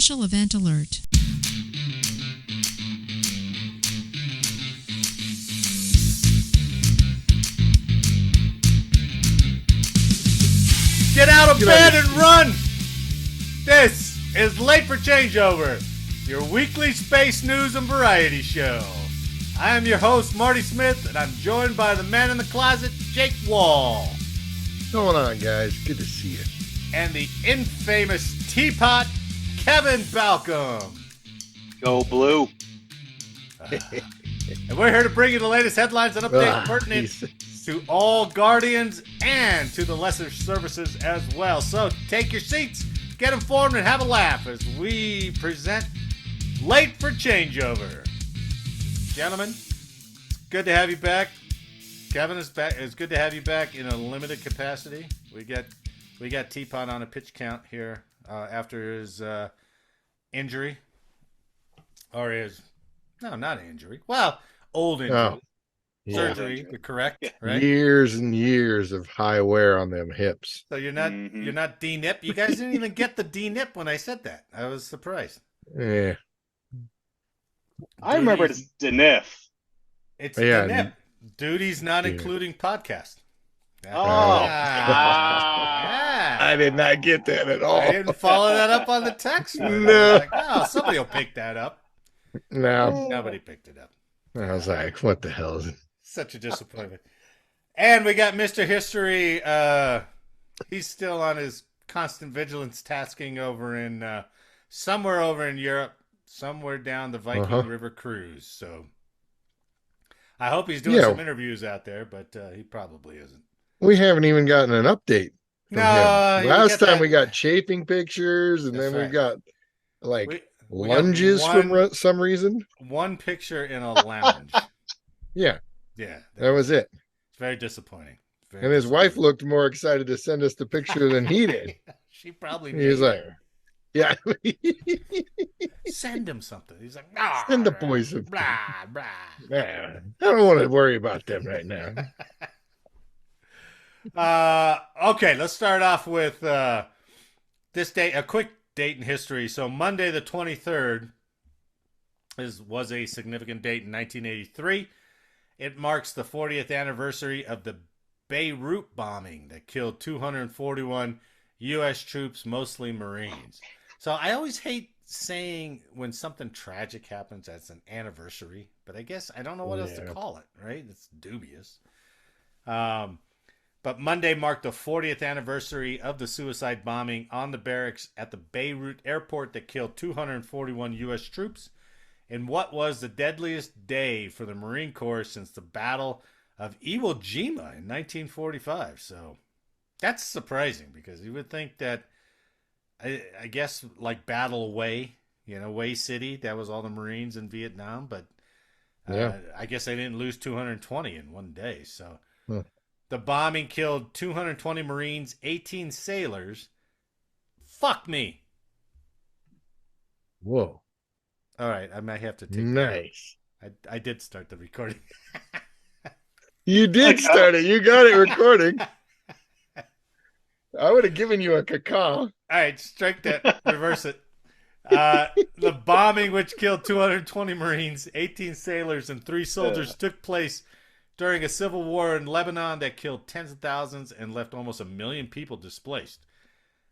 special event alert. Get out of bed and run! This is Late for Changeover, your weekly space news and variety show. I am your host, Marty Smith, and I'm joined by the man in the closet, Jake Wall. What's going on, guys? Good to see you. And the infamous teapot, Kevin Balcom. Go Blue. And we're here to bring you the latest headlines and updates pertinent to all Guardians and to the lesser services as well. So take your seats, get informed, and have a laugh as we present Late for Changeover. Gentlemen, good to have you back. Kevin is back. It's good to have you back in a limited capacity. We got Teapot on a pitch count here after his injury, or his not injury. Well, old injury. Oh, Surgery, correct? Right? Years and years of high wear on them hips. So you're not D-nip. You guys didn't even get the D-nip when I said that. I was surprised. Yeah. I remember it as Denif. It's Yeah. D-nip. Duties not including podcast. Oh. Yeah. I did not get that at all. I didn't follow that up on the text. No. I was like, oh, somebody will pick that up. No. Nobody picked it up. I was like, what the hell is it? Such a disappointment. And we got Mr. History. He's still on his constant vigilance tasking over in somewhere over in Europe, somewhere down the Viking River cruise. So I hope he's doing some interviews out there, but he probably isn't. We haven't even gotten an update from him. Last time we got chafing pictures, and then we got like lunges for some reason. One picture in a lounge. Yeah. Yeah. That was it. It's very disappointing. And his wife looked more excited to send us the picture than he did. She probably He was like, yeah. Send him something. He's like, Send the boys something. blah, blah. Nah, I don't want to worry about them right now. Okay, let's start off with this date, a quick date in history. So Monday the 23rd was a significant date in 1983. It marks the 40th anniversary of the Beirut bombing that killed 241 U.S. troops, mostly Marines. So I always hate saying when something tragic happens that's an anniversary, but I guess I don't know what else to call it, right? It's dubious. But Monday marked the 40th anniversary of the suicide bombing on the barracks at the Beirut airport that killed 241 U.S. troops in what was the deadliest day for the Marine Corps since the Battle of Iwo Jima in 1945. So that's surprising because you would think that, I guess, like Battle Way, Way City, that was all the Marines in Vietnam, but I guess they didn't lose 220 in one day. So the bombing killed 220 Marines, 18 sailors. Fuck me. Whoa. All right, I might have to take nice. I did start the recording. You did start it. You got it recording. I would have given you a caca. All right, strike that. Reverse it. The bombing, which killed 220 Marines, 18 sailors, and 3 soldiers, took place during a civil war in Lebanon that killed tens of thousands and left almost 1 million people displaced.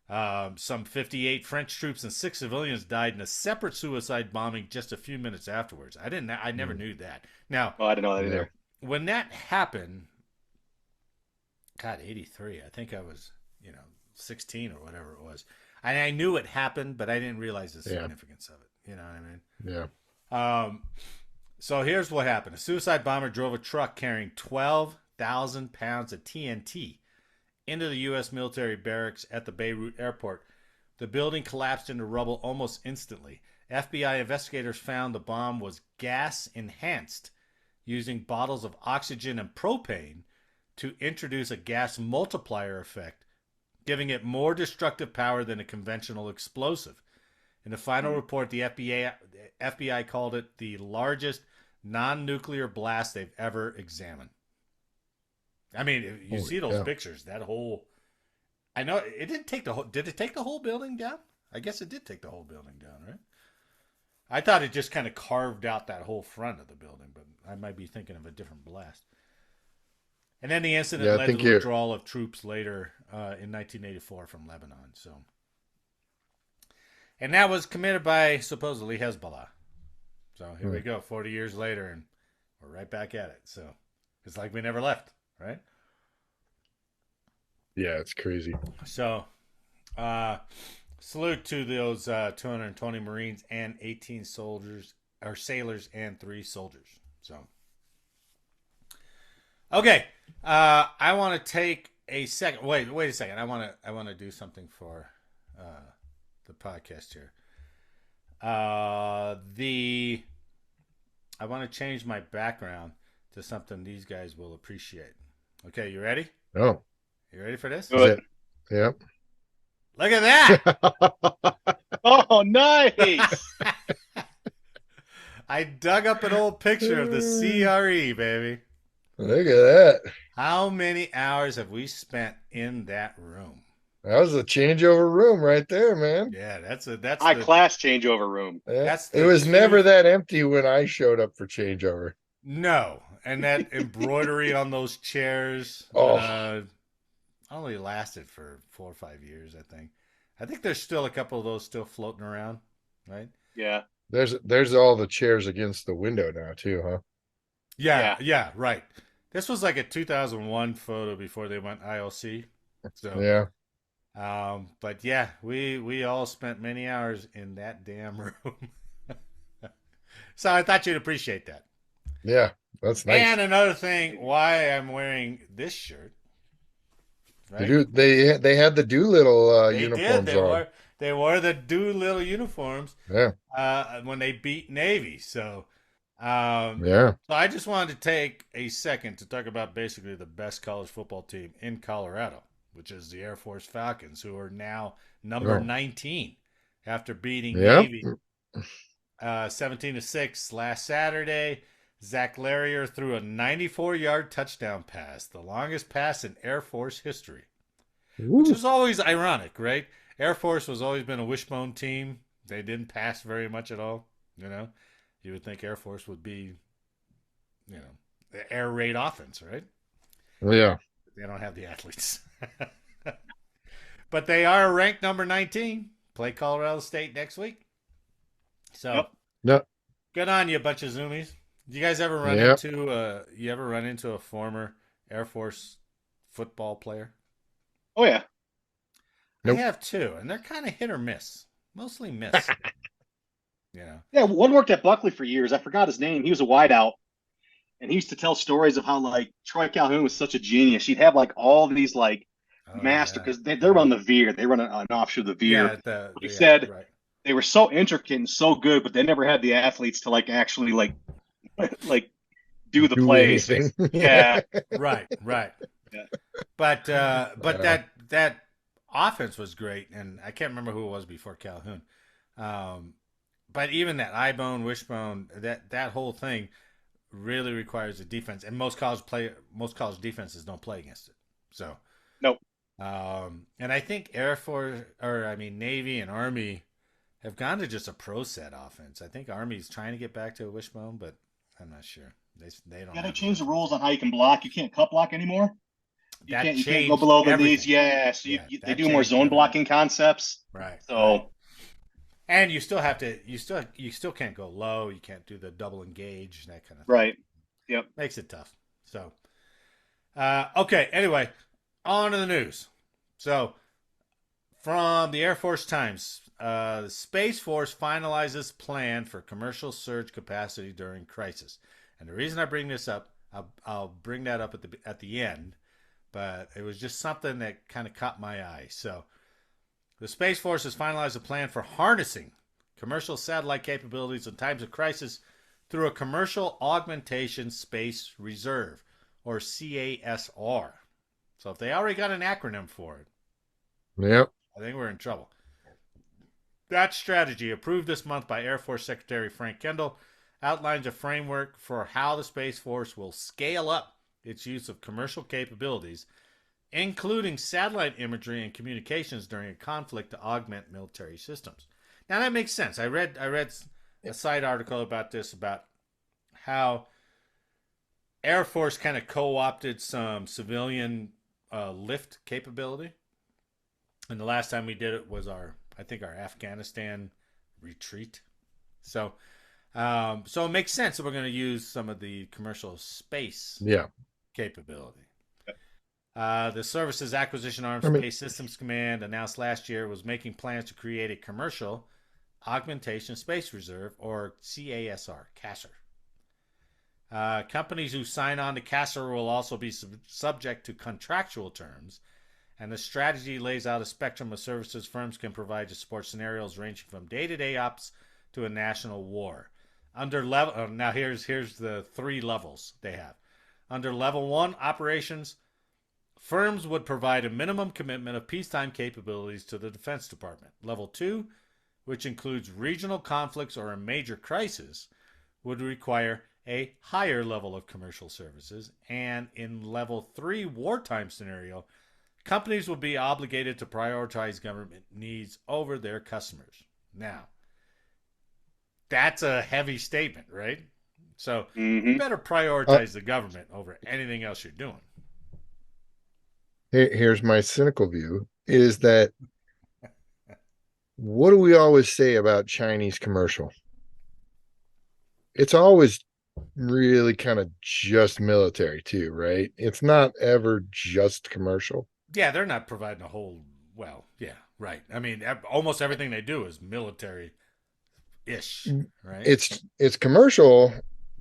Some 58 French troops and 6 civilians died in a separate suicide bombing just a few minutes afterwards. I never knew that. Now, I didn't know that either. When that happened, God, 83, I think I was, 16 or whatever it was. I knew it happened, but I didn't realize the significance of it. You know what I mean? Yeah. So here's what happened. A suicide bomber drove a truck carrying 12,000 pounds of TNT into the U.S. military barracks at the Beirut airport. The building collapsed into rubble almost instantly. FBI investigators found the bomb was gas-enhanced, using bottles of oxygen and propane to introduce a gas multiplier effect, giving it more destructive power than a conventional explosive. In the final report, the FBI called it the largest non-nuclear blast they've ever examined. I mean, you see those pictures, that whole... I know, it didn't take the whole... Did it take the whole building down? I guess it did take the whole building down, right? I thought it just kind of carved out that whole front of the building, but I might be thinking of a different blast. And then the incident Yeah, I led to think the withdrawal of troops later in 1984 from Lebanon. So, and that was committed by supposedly Hezbollah. So here we go, 40 years later, and we're right back at it. So it's like we never left, right? Yeah, it's crazy. So, salute to those 220 Marines and 18 soldiers, or sailors, and 3 soldiers. So, okay, I want to take a second. Wait a second. I want to do something for the podcast here. I want to change my background to something these guys will appreciate. Okay, you ready? Oh, you ready for this? Do it. Yep. Look at that! Oh, nice! I dug up an old picture of the CRE, baby. Look at that. How many hours have we spent in that room? That was a changeover room right there, man. Yeah, that's high class changeover room. Yeah. It was never that empty when I showed up for changeover. No, and that embroidery on those chairs only lasted for 4 or 5 years, I think. I think there's still a couple of those still floating around, right? Yeah. There's all the chairs against the window now too, huh? Yeah, right. This was like a 2001 photo before they went ILC. So yeah. But yeah, we all spent many hours in that damn room. So I thought you'd appreciate that. Yeah, that's nice. And another thing, why I'm wearing this shirt. Right? They had the Doolittle uniforms on. They wore the Doolittle uniforms. Yeah. When they beat Navy. So yeah. So I just wanted to take a second to talk about basically the best college football team in Colorado, which is the Air Force Falcons, who are now number 19 after beating Navy 17-6 last Saturday. Zach Larrier threw a 94-yard touchdown pass, the longest pass in Air Force history, which is always ironic, right? Air Force has always been a wishbone team. They didn't pass very much at all, you know. You would think Air Force would be, the air raid offense, right? Well, yeah. They don't have the athletes. But they are ranked number 19. Play Colorado State next week. So, good on you, bunch of zoomies. Do you guys ever run into a former Air Force football player? Oh, yeah. Nope. I have too, and they're kind of hit or miss. Mostly miss. Yeah, one worked at Buckley for years. I forgot his name. He was a wideout. And he used to tell stories of how, like, Troy Calhoun was such a genius. He'd have, like, all these, like, master, because they run the veer. They run an offshoot of the veer. Yeah, he said they were so intricate and so good, but they never had the athletes to, like, actually, like do the plays. Yeah. Right. Yeah. But that offense was great, and I can't remember who it was before Calhoun. But even that eye bone, wishbone, that whole thing really requires a defense, and most college defenses don't play against it. So nope. And I think Navy and Army have gone to just a pro set offense. I think Army's trying to get back to a wishbone, but I'm not sure. They don't. Yeah, they changed the rules on how you can block. You can't cut block anymore. You can't go below the knees. Yeah, so they do more zone blocking concepts. Right. So. Right. And you still have to. You still can't go low. You can't do the double engage, that kind of thing. Right. Yep. Makes it tough. So, okay. Anyway, on to the news. So, from the Air Force Times, the Space Force finalizes plan for commercial surge capacity during crisis. And the reason I bring this up, I'll bring that up at the end, but it was just something that kind of caught my eye. So, the Space Force has finalized a plan for harnessing commercial satellite capabilities in times of crisis through a Commercial Augmentation Space Reserve, or CASR. So if they already got an acronym for it, I think we're in trouble. That strategy, approved this month by Air Force Secretary Frank Kendall, outlines a framework for how the Space Force will scale up its use of commercial capabilities including satellite imagery and communications during a conflict to augment military systems. Now that makes sense. I read a side article about this, about how Air Force kind of co-opted some civilian lift capability, and the last time we did it was our Afghanistan retreat. So so it makes sense that we're going to use some of the commercial space capability. The Services Acquisition Arm Space Systems Command announced last year was making plans to create a commercial augmentation space reserve, or CASR, CASR. Companies who sign on to CASR will also be subject to contractual terms, and the strategy lays out a spectrum of services firms can provide to support scenarios ranging from day-to-day ops to a national war. Under level, now here's the 3 levels they have. Under level 1, operations, firms would provide a minimum commitment of peacetime capabilities to the Defense Department. Level 2, which includes regional conflicts or a major crisis, would require a higher level of commercial services. And in level 3, wartime scenario, companies will be obligated to prioritize government needs over their customers. Now, that's a heavy statement, right? So you better prioritize the government over anything else you're doing. Here's my cynical view, is that what do we always say about Chinese commercial? It's always really kind of just military too, right? It's not ever just commercial. Yeah, they're not providing a whole, right. I mean, almost everything they do is military-ish, right? It's commercial,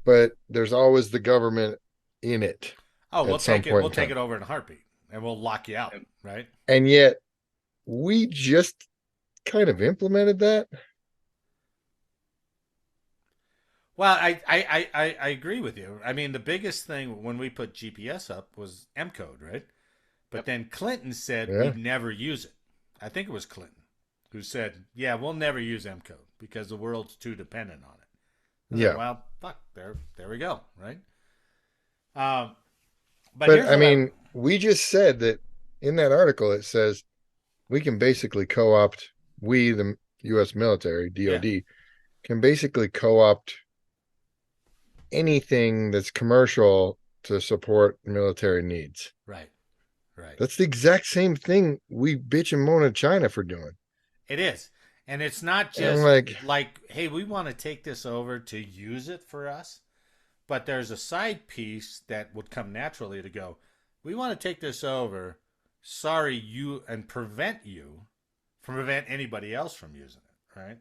but there's always the government in it. Oh, we'll take it over in a heartbeat, and we'll lock you out, right? And yet we just kind of implemented that. Well, I agree with you. I mean, the biggest thing when we put GPS up was M code, right? But then Clinton said we'd never use it. I think it was Clinton who said, "Yeah, we'll never use M code because the world's too dependent on it." And well, fuck, there we go, right? But I mean, we just said that in that article. It says we can basically co-opt. We, the U.S. military, DoD, can basically co-opt anything that's commercial to support military needs. Right. That's the exact same thing we bitch and moan at China for doing. It is. And it's not just like, hey, we want to take this over to use it for us. But there's a side piece that would come naturally to go, we want to take this over, and prevent anybody else from using it, right?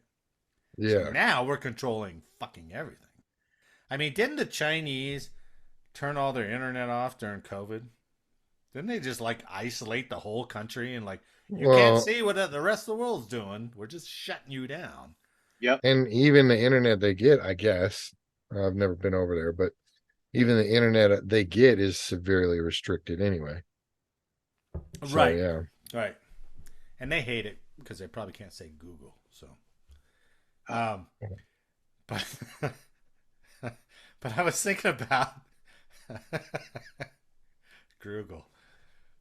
Yeah. So now we're controlling fucking everything. I mean, didn't the Chinese turn all their internet off during COVID? Didn't they just isolate the whole country and you can't see what the rest of the world's doing? We're just shutting you down. Yep. And even the internet they get, I guess, I've never been over there, but even the internet they get is severely restricted anyway. Right. So, yeah. Right. And they hate it because they probably can't say Google. So, but but I was thinking about Google.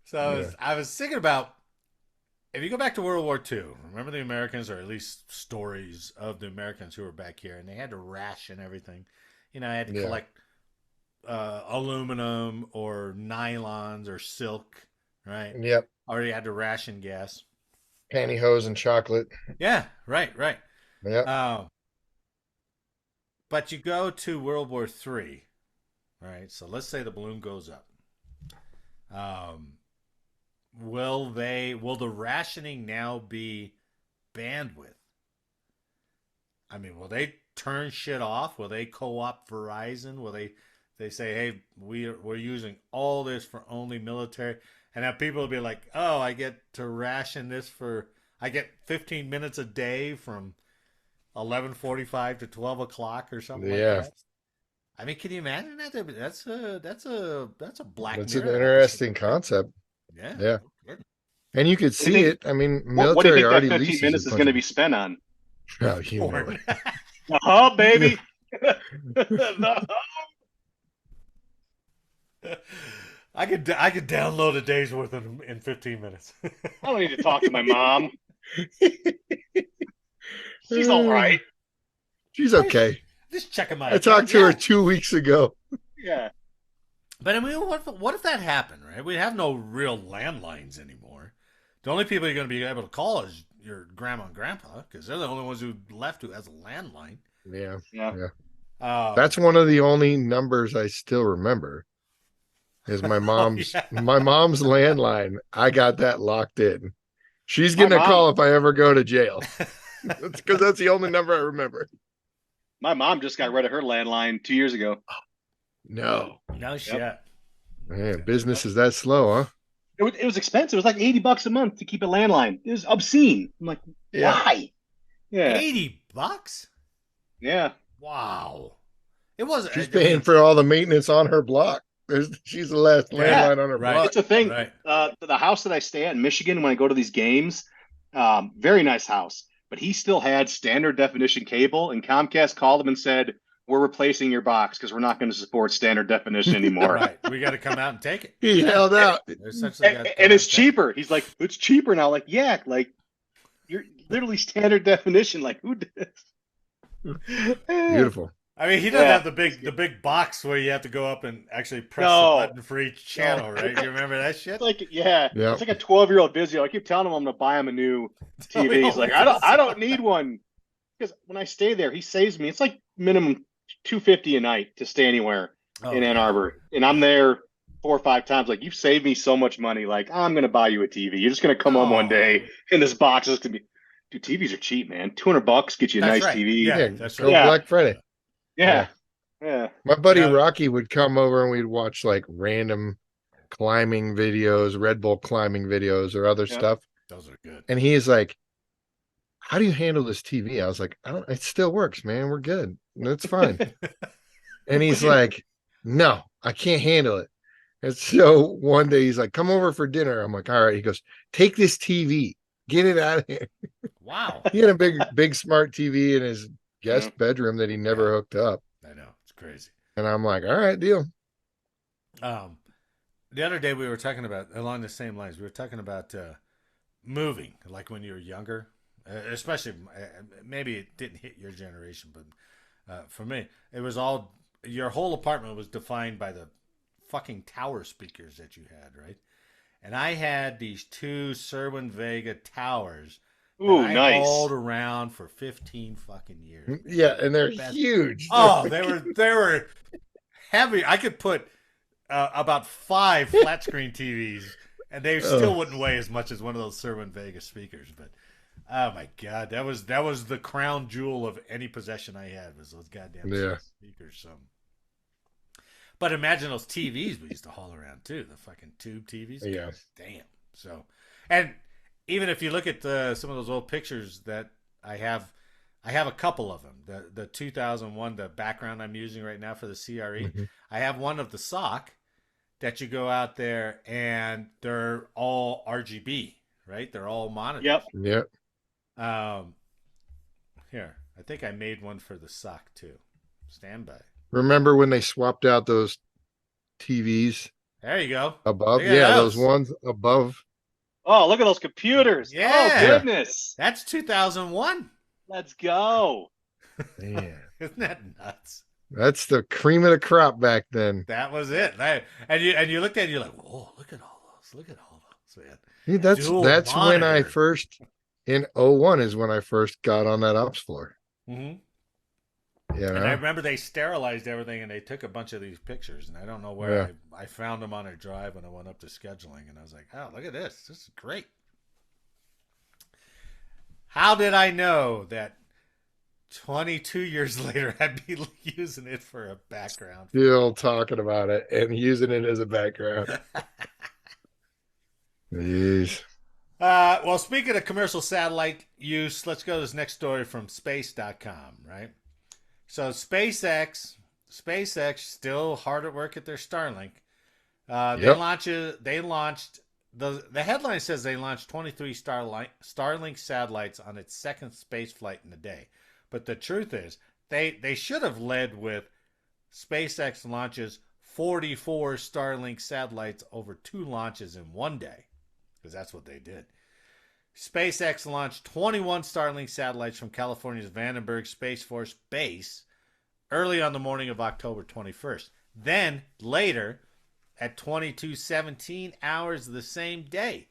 So I was thinking about, if you go back to World War II, remember the Americans, or at least stories of the Americans who were back here, and they had to ration everything. I had to collect aluminum or nylons or silk, right? Yep. Or you had to ration gas. Pantyhose and chocolate. Yeah, right. Yeah. But you go to World War III, right? So let's say the balloon goes up. Will the rationing now be bandwidth? I mean, will they turn shit off? Will they co-opt Verizon? Will they say, hey, we're using all this for only military? And then people will be like, oh, I get to ration this I get 15 minutes a day from 11:45 to 12 o'clock or something like that. I mean, can you imagine that? That's a black mirror. That's an interesting concept. Yeah. And you could see it. I mean, military what do you think already that 15 minutes is going to be spent on? Oh, you know it. The hub, baby. I could download a day's worth in 15 minutes. I don't need to talk to my mom. She's all right. She's okay. Just checking my I account. talked to her 2 weeks ago. Yeah. But I mean, what if that happened, right? We have no real landlines anymore. The only people you're going to be able to call is your grandma and grandpa, because they're the only ones who left who has a landline. Yeah. Yeah. That's one of the only numbers I still remember. Is my mom's my mom's landline. I got that locked in. She's getting a call if I ever go to jail. That's because that's the only number I remember. My mom just got rid of her landline 2 years ago. No shit. Yep. Man, business is that slow, huh? It was expensive. It was like $80 a month to keep a landline. It was obscene. I'm like, why? Yeah. $80? Yeah. Wow. It wasn't. She's paying for all the maintenance on her block. She's the last landline on her block. It's a thing. Right. The house that I stay at in Michigan, when I go to these games, very nice house, but he still had standard definition cable, and Comcast called him and said, "We're replacing your box because we're not going to support standard definition anymore." Right. We got to come out and take it. He held out. And it's cheaper. He's like, "It's cheaper now." Like, yeah, like you're literally standard definition. Like, who did this? Beautiful. I mean, he doesn't have the big box where you have to go up and actually press the button for each channel, right? You remember that shit? It's like, it's like a 12-year-old Vizio. I keep telling him I'm going to buy him a new TV. He's like, I don't need one, because when I stay there, he saves me. It's like minimum $250 a night to stay anywhere in Ann Arbor, and I'm there 4 or 5 times. Like, you've saved me so much money. Like, I'm going to buy you a TV. You're just going to come home one day, and this box is going to be. Dude, TVs are cheap, man. $200 get you a nice TV. Yeah, that's right. Black Friday. Yeah. My buddy Rocky would come over and we'd watch like random climbing videos, Red Bull climbing videos or other stuff. Those are good. And he's like, "How do you handle this TV?" I was like, "It still works, man. We're good. It's fine." And he's like, "No, I can't handle it." And so one day he's like, "Come over for dinner." I'm like, "All right." He goes, "Take this TV. Get it out of here." Wow. He had a big smart TV in his guest bedroom that he never hooked up. I know, it's crazy. And I'm like, all right, deal. The other day we were talking about, along the same lines, we were talking about moving, like when you were younger, especially, maybe it didn't hit your generation, but for me, it was all, your whole apartment was defined by the fucking tower speakers that you had, right? And I had these 2 Serwin Vega towers. Ooh, I nice. hauled around for 15 fucking years. Yeah, and they're huge. Oh, they were heavy. I could put about 5 flat screen TVs, and they still wouldn't weigh as much as one of those Serwin Vega speakers. But oh my god, that was the crown jewel of any possession I had, was those goddamn speakers. So, but imagine those TVs we used to haul around too, the fucking tube TVs. Yeah, damn. So, and even if you look at some of those old pictures that I have a couple of them. The 2001, the background I'm using right now for the CRE. Mm-hmm. I have one of the SOC that you go out there and they're all RGB, right? They're all monitors. Yep. Here, I think I made one for the SOC too. Stand by. Remember when they swapped out those TVs? There you go. Above? Yeah, those ones above. Oh, look at those computers. Yeah. Oh, goodness. That's 2001. Let's go. Man. Isn't that nuts? That's the cream of the crop back then. That was it. And you looked at it, you're like, whoa, look at all those. Look at all those, man. Hey, that's when I first, in 01 is when I first got on that ops floor. Mm-hmm. Yeah. And I remember they sterilized everything and they took a bunch of these pictures, and I don't know where I found them on a drive when I went up to scheduling, and I was like, oh, look at this. This is great. How did I know that 22 years later I'd be using it for a background? Still talking about it and using it as a background. Jeez. Well, speaking of commercial satellite use, let's go to this next story from space.com, right? So SpaceX still hard at work at their Starlink. They launched the headline says they launched 23 Starlink satellites on its second space flight in a day. But the truth is, they should have led with SpaceX launches 44 Starlink satellites over 2 launches in one day, because that's what they did. SpaceX launched 21 Starlink satellites from California's Vandenberg Space Force Base early on the morning of October 21st. Then, later, at 22:17 hours the same day,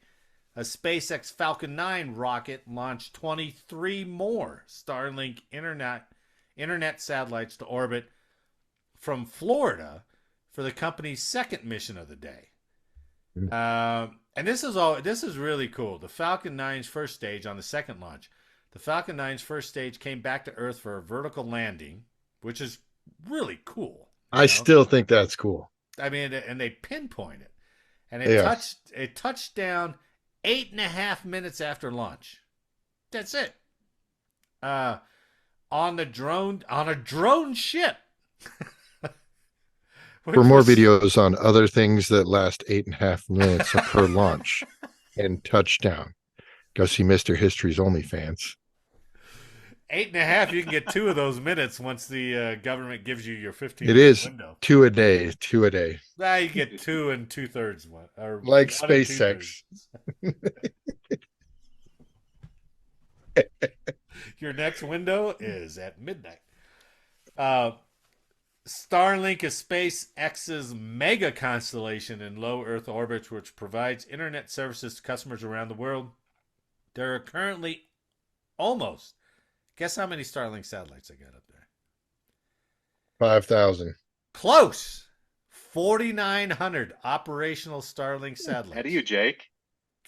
a SpaceX Falcon 9 rocket launched 23 more Starlink internet satellites to orbit from Florida for the company's second mission of the day. And this is really cool. The Falcon 9's first stage on the second launch. The Falcon 9's first stage came back to Earth for a vertical landing, which is really cool. I still think that's cool. I mean, and they pinpoint it. And it touched down 8.5 minutes after launch. That's it. On a drone ship. For more videos on other things that last 8.5 minutes per launch and touchdown, go see Mr. History's OnlyFans. 8.5, you can get 2 of those minutes once the government gives you your 15 It is window. 2 a day. You get 2 and 2/3 one, or like SpaceX. Your next window is at midnight. Starlink is SpaceX's mega constellation in low Earth orbit, which provides internet services to customers around the world. There are currently almost, guess how many Starlink satellites I got up there? 5,000. Close. 4,900 operational Starlink satellites. How do you, Jake?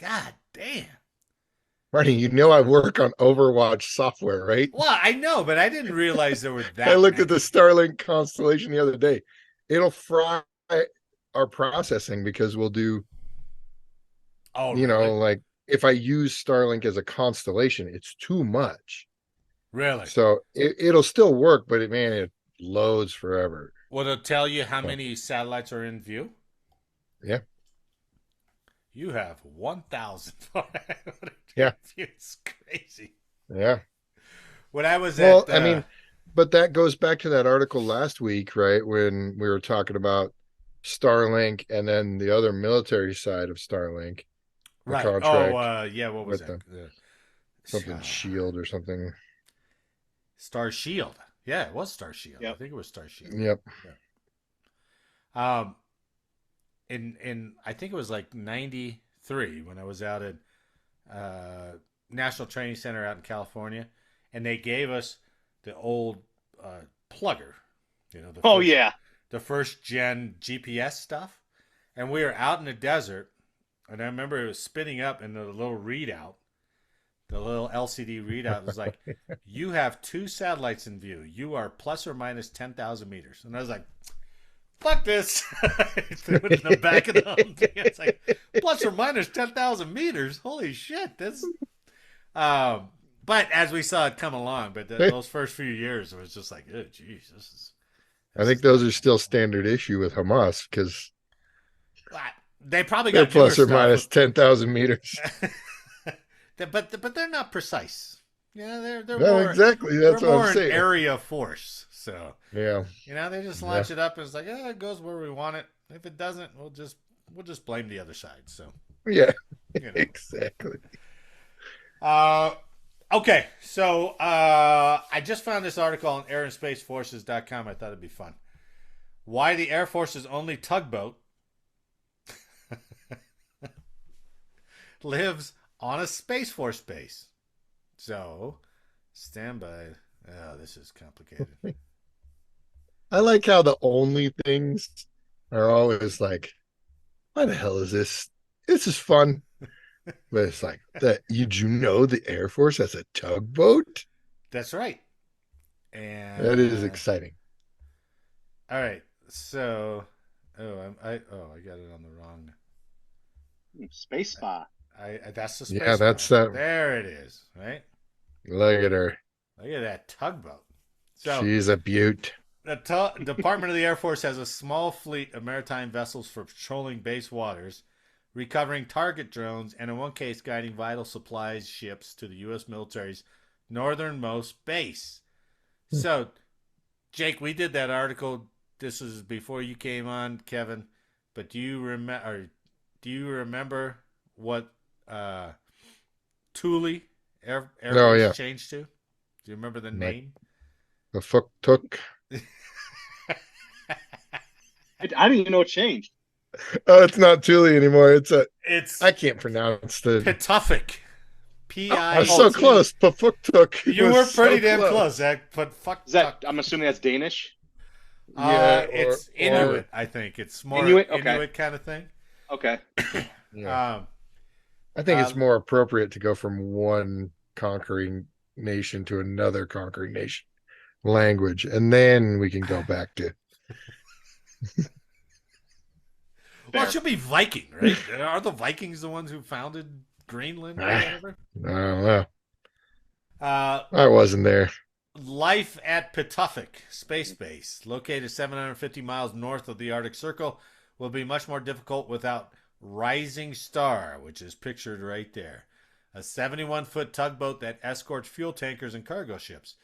God damn. Marty, you know I work on Overwatch software, right? Well, I know, but I didn't realize there were that I looked at many. the Starlink constellation the other day. It'll fry our processing because we'll do, Really? like if I use Starlink as a constellation, it's too much. Really? So it'll still work, but it loads forever. Will it tell you how many satellites are in view? Yeah. You have 1,000. Yeah. It's crazy. Yeah. When I was but that goes back to that article last week, right? When we were talking about Starlink and then the other military side of Starlink. Right. Contract what was that? Something Shield or something. Star Shield. Yeah, it was Star Shield. Yep. I think it was Star Shield. Yep. Yeah. In I think it was like 93 when I was out at National Training Center out in California, and they gave us the old plugger, the first gen GPS stuff, and we were out in the desert, and I remember it was spinning up in the little readout, the little LCD readout was like, you have 2 satellites in view. You are plus or minus 10,000 meters, and I was like, fuck this. Threw it in the back of the home thing. It's like plus or minus 10,000 meters. Holy shit. This but as we saw it come along, but those first few years, it was just like, oh geez, I think those are still standard issue with Hamas because they probably they're got plus or minus 10,000 meters. but they're not precise. Yeah, they're no, more exactly. That's they're what more I'm an saying. area force. So yeah, they just launch it up and it's like, it goes where we want it. If it doesn't, we'll just blame the other side. So yeah, exactly. Okay, so I just found this article on airandspaceforces.com. I thought it'd be fun. Why the Air Force's only tugboat lives on a Space Force base. So, stand by. Oh, this is complicated. I like how the only things are always like, why the hell is this? This is fun. But it's like that. The Air Force has a tugboat? That's right. And that is exciting. All right. So, I got it on the wrong. Space Spa. That's the space. Yeah, that's that. There it is. Right. Look at her. Look at that tugboat. So she's a beaut. The Department of the Air Force has a small fleet of maritime vessels for patrolling base waters, recovering target drones, and in one case, guiding vital supplies ships to the U.S. military's northernmost base. So, Jake, we did that article this is before you came on, Kevin, but do you remember what Thule Air Oh Base yeah, changed to? Do you remember the like name? the fuck took. I didn't even know it changed. Oh, it's not Thule anymore. It's a. It's I can't pronounce the. Pituffik. P Oh, I I was Oh, so T. close. Pafuktuk You was were so pretty damn close. close, Zach. But fuck is that? tuck. I'm assuming that's Danish. Yeah, It's or Inuit. I think it's more Inuit. Okay. Inuit kind of thing. Okay. yeah. Um, I think it's uh, more appropriate to go from one conquering nation to another conquering nation language, and then we can go back to. well, it Fair. should be Viking, right? Are the Vikings the ones who founded Greenland or I whatever? don't know. Uh, I wasn't there. Life at Pituffik Space Base, located 750 miles north of the Arctic Circle, will be much more difficult without Rising Star, which is pictured right there. A 71-foot tugboat that escorts fuel tankers and cargo ships.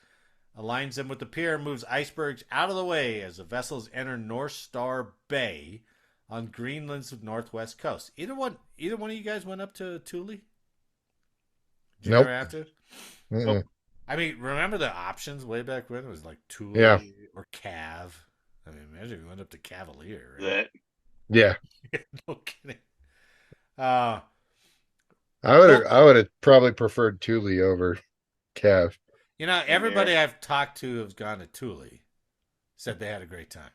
Aligns them with the pier, moves icebergs out of the way as the vessels enter North Star Bay on Greenland's northwest coast. Either one of you guys went up to Thule? Did you Nope. ever have to? Nope. Mm-mm. I mean, remember the options way back when? It was like Thule Yeah. or Cav. I mean, imagine you went up to Cavalier, right? That. Yeah. No kidding. Uh, I well, would have probably preferred Thule over Cav. you know, everybody I've talked to who's gone to Thule said they had a great time.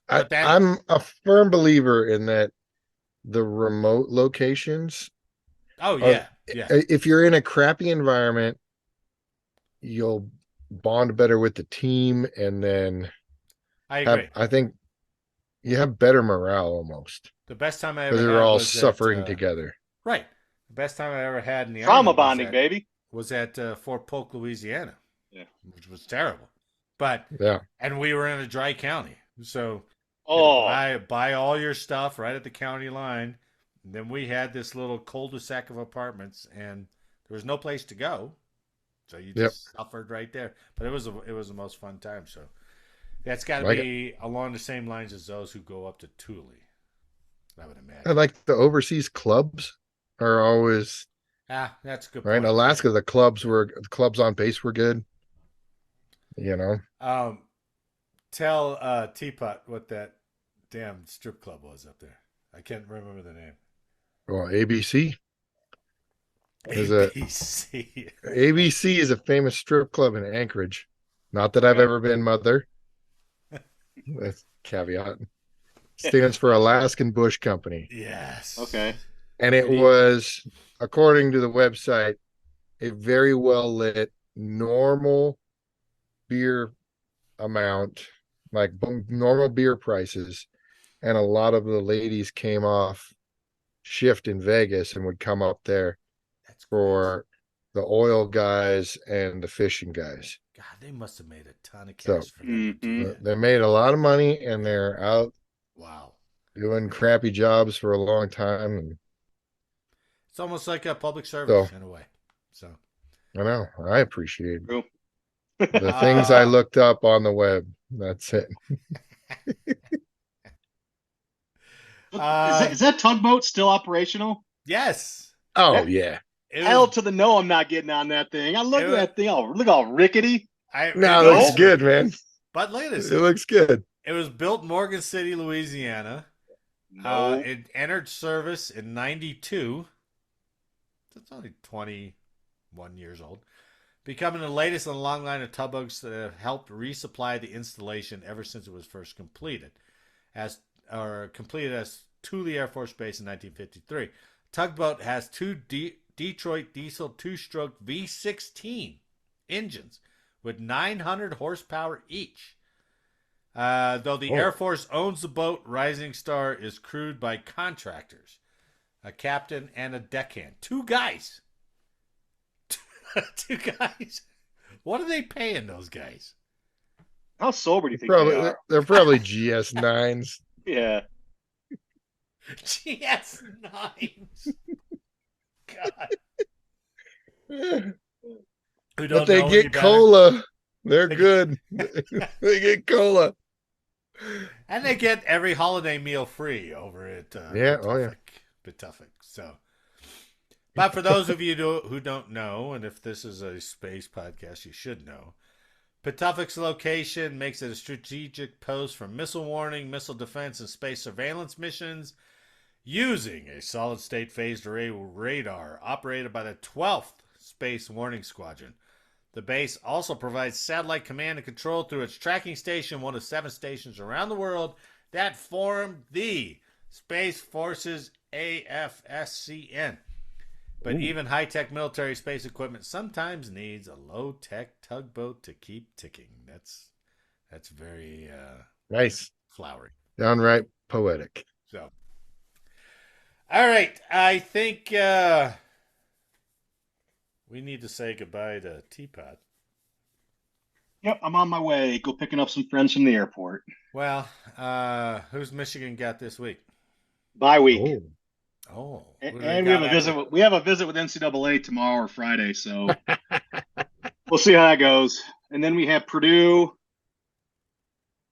But that, I'm a firm believer in that the remote locations oh are, yeah, yeah, if you're in a crappy environment, you'll bond better with the team, and then I agree. I think you have better morale almost The best time I because ever they're had all was at suffering together. right. The best time I ever had in the Trauma army bonding, baby. was at Fort Polk, Louisiana, Yeah. which was terrible. But Yeah. and we were in a dry county, so you had Oh, to buy all your stuff right at the county line. And then we had this little cul-de-sac of apartments, and there was no place to go, so you Yep. just suffered right there. But it was the most fun time. So that's got to Like it. be along the same lines as those who go up to Thule. I would I imagine. like the overseas clubs are always That's a good right. In point. Alaska, the clubs on base were good. You know, Tell Teapot what that damn strip club was up there. I can't remember the name. well, ABC is a ABC. ABC is a famous strip club in Anchorage. Not that I've okay. ever been, mother. That's caveat. Stands for Alaskan Bush Company. Yes. Okay. And it was, according to the website, a very well lit, normal beer amount, like normal beer prices. And a lot of the ladies came off shift in Vegas and would come up there That's for the oil guys and the fishing guys. God, they must have made a ton of cash So for them to do that. they made a lot of money, and they're out Wow. doing crappy jobs for a long time. And It's almost like a public so service in a way. So I know I appreciate True. the things I looked up on the web. That's it. Is that tugboat still operational? yes. Oh yeah. Hell to the no, I'm not getting on that thing. I look at that thing. Look all rickety. No, it looks good, man. But look at this. It looks good. It was built in Morgan City, Louisiana. No. It entered service in 92. It's only 21 years old. Becoming the latest in a long line of tugboats that have helped resupply the installation ever since it was first completed. Completed as Thule Air Force Base in 1953. Tugboat has two Detroit diesel two-stroke V16 engines with 900 horsepower each. Though the Air Force owns the boat, Rising Star is crewed by contractors, a captain and a deckhand. Two guys. Two guys. What are they paying those guys? How sober do you think they are? They're probably GS9s. Yeah. GS9s. God. But they get cola. They're good. They get cola. And they get every holiday meal free over at Yeah. Oh yeah. Patuffik. So, but for those of you who don't know, and if this is a space podcast, you should know, Patuffik's location makes it a strategic post for missile warning, missile defense, and space surveillance missions using a solid state phased array radar operated by the 12th Space Warning Squadron. The base also provides satellite command and control through its tracking station, one of 7 stations around the world that form the Space Forces AFSCN. But even high-tech military space equipment sometimes needs a low-tech tugboat to keep ticking. That's very Nice. flowery. Downright poetic. So, all right, I think we need to say goodbye to Teapot. Yep, I'm on my way. Go picking up some friends from the airport. Well, who's Michigan got this week? Bye week. Oh, and we have a visit. We have a visit with NCAA tomorrow or Friday, so we'll see how that goes. And then we have Purdue,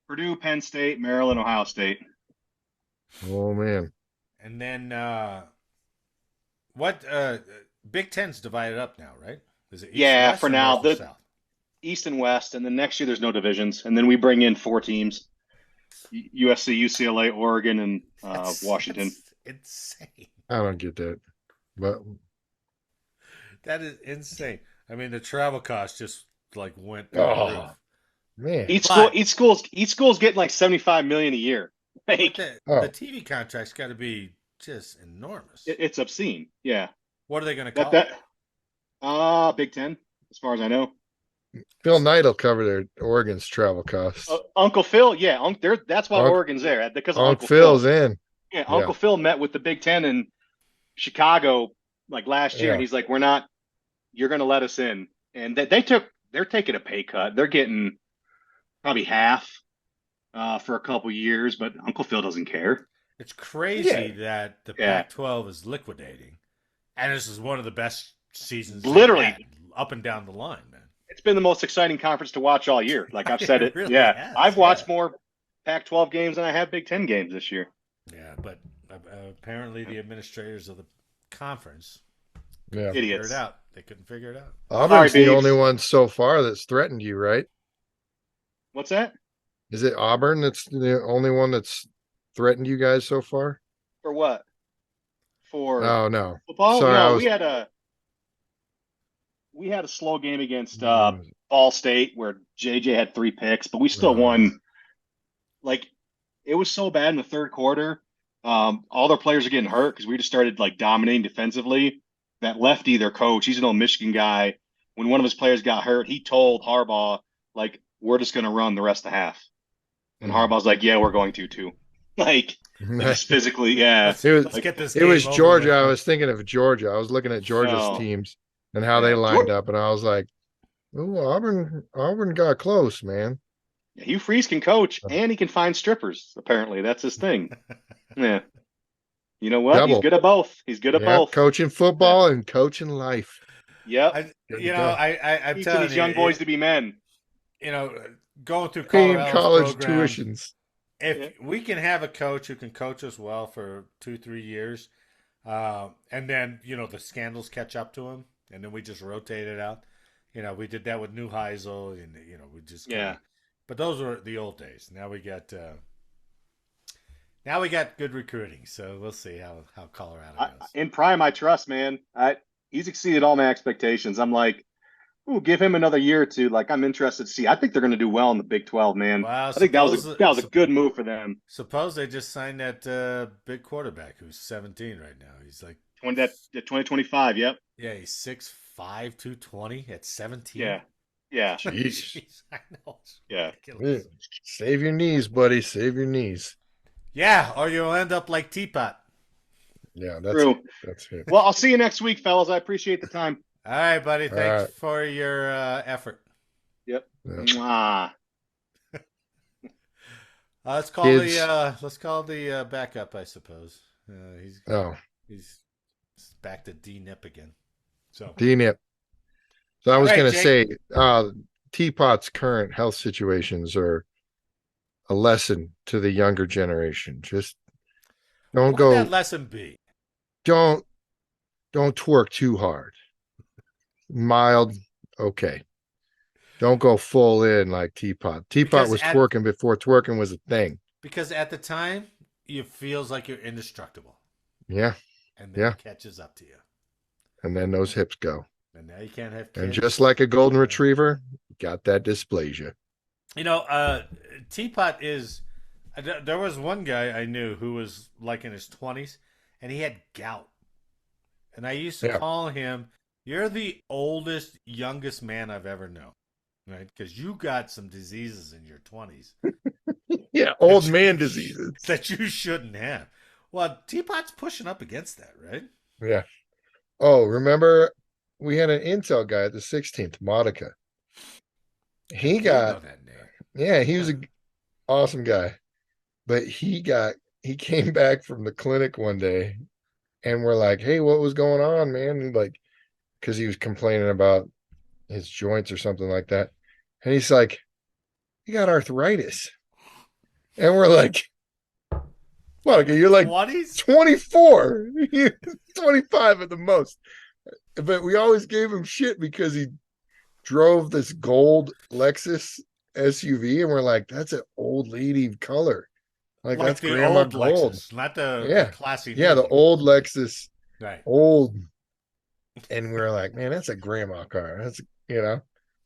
Penn State, Maryland, Ohio State. Oh man. And then what? Big Ten's divided up now, right? Is it East yeah, West for or now North or South? East and West, and then next year there's no divisions, and then we bring in 4 teams: USC, UCLA, Oregon, and Washington. That's insane. I don't get that, but that is insane. I mean, the travel cost just like went through oh the roof. man, each school's getting like $75 million a year. Like, the TV contract's got to be just enormous. It's obscene. Yeah. What are they going to call it? Big Ten, as far as I know. Phil Knight will cover their Oregon's travel costs. Uncle Phil, yeah, that's why Oregon's there, because Uncle Phil's in. Yeah, Uncle Phil met with the Big Ten in Chicago like last year, and he's like, you're going to let us in. And they're taking a pay cut. They're getting probably half for a couple years, but Uncle Phil doesn't care. It's crazy that the Pac-12 is liquidating, and this is one of the best seasons, literally up and down the line, man. It's been the most exciting conference to watch all year. Like I've said it. Really has, I've watched more Pac-12 games than I have Big Ten games this year. Yeah, but apparently the administrators of the conference idiots. Figure it out. They couldn't figure it out. Auburn's the only one so far that's threatened you, right? What's that? Is it Auburn that's the only one that's threatened you guys so far? For what? For no football? Sorry, no, we had a slow game against Ball State where JJ had 3 picks, but we still won. Like, it was so bad in the third quarter. All their players are getting hurt because we just started like dominating defensively. That lefty, their coach, he's an old Michigan guy. When one of his players got hurt, he told Harbaugh, like, we're just going to run the rest of the half. And Harbaugh's like, yeah, we're going to too. Like, just physically, yeah. Let's get this. It was Georgia. I was thinking of Georgia. I was looking at Georgia's teams and how they lined up, and I was like, "Oh, Auburn got close, man." Hugh Freeze can coach, and he can find strippers. Apparently, that's his thing. Yeah. You know what? He's good at both. He's good at both. Coaching football and coaching life. Yep. I'm telling these young boys to be men. You know, going through college tuitions. If we can have a coach who can coach us well for 2-3 years, and then the scandals catch up to him, and then we just rotate it out. We did that with Neuheisel, and we just But those were the old days. Now we got good recruiting, so we'll see how Colorado goes. In Prime, I trust, man. He's exceeded all my expectations. I'm like, give him another year or two. Like, I'm interested to see. I think they're going to do well in the Big 12, man. Wow, I think that was a good move for them. Suppose they just signed that big quarterback who's 17 right now. He's like 2025. Yep. Yeah, he's 6'5", 220 at 17. Yeah. Jeez. I know. Yeah. Save your knees, buddy. Save your knees. Yeah, or you'll end up like Teapot. Yeah, that's true. That's it. Well, I'll see you next week, fellas. I appreciate the time. All right, buddy. Thanks for your effort. Yep. Mwah. Let's call the backup, I suppose. He's back to D-Nip again. So D-Nip. So I was going to say, Teapot's current health situations are a lesson to the younger generation. Just don't What would that go, lesson be? don't don't twerk too hard. Mild, okay. Don't go full in like Teapot. Teapot Because was at twerking before twerking was a thing. because at the time, it feels like you're indestructible, Yeah, and then yeah. it catches up to you, And then those hips go. and now you can't have And just kids. like a golden retriever, got that dysplasia. You know, Teapot is. There was one guy I knew who was like in his 20s, and he had gout. And I used to Yeah. call him, "You're the oldest, youngest man I've ever known." Right? Because you got some diseases in your 20s Yeah, that old man diseases. that you shouldn't have. Well, Teapot's pushing up against that, right? Yeah. Oh, remember we had an Intel guy at the 16th, Modica. I He did know got, that name. yeah, he was Yeah. an awesome guy, but he came back from the clinic one day and we're like, hey, what was going on, man? And like, because he was complaining about his joints or something like that. And he's like, you got arthritis. And we're like, In Monica, your you're like 20s? 24, 25 at the most. But we always gave him shit because he drove this gold Lexus SUV, and we're like, that's an old lady color. Like Like that's the grandma old gold. Lexus, not the Yeah. classy Yeah, new the one. old Lexus, Right. old. And we are like, man, that's a grandma car. That's, you know,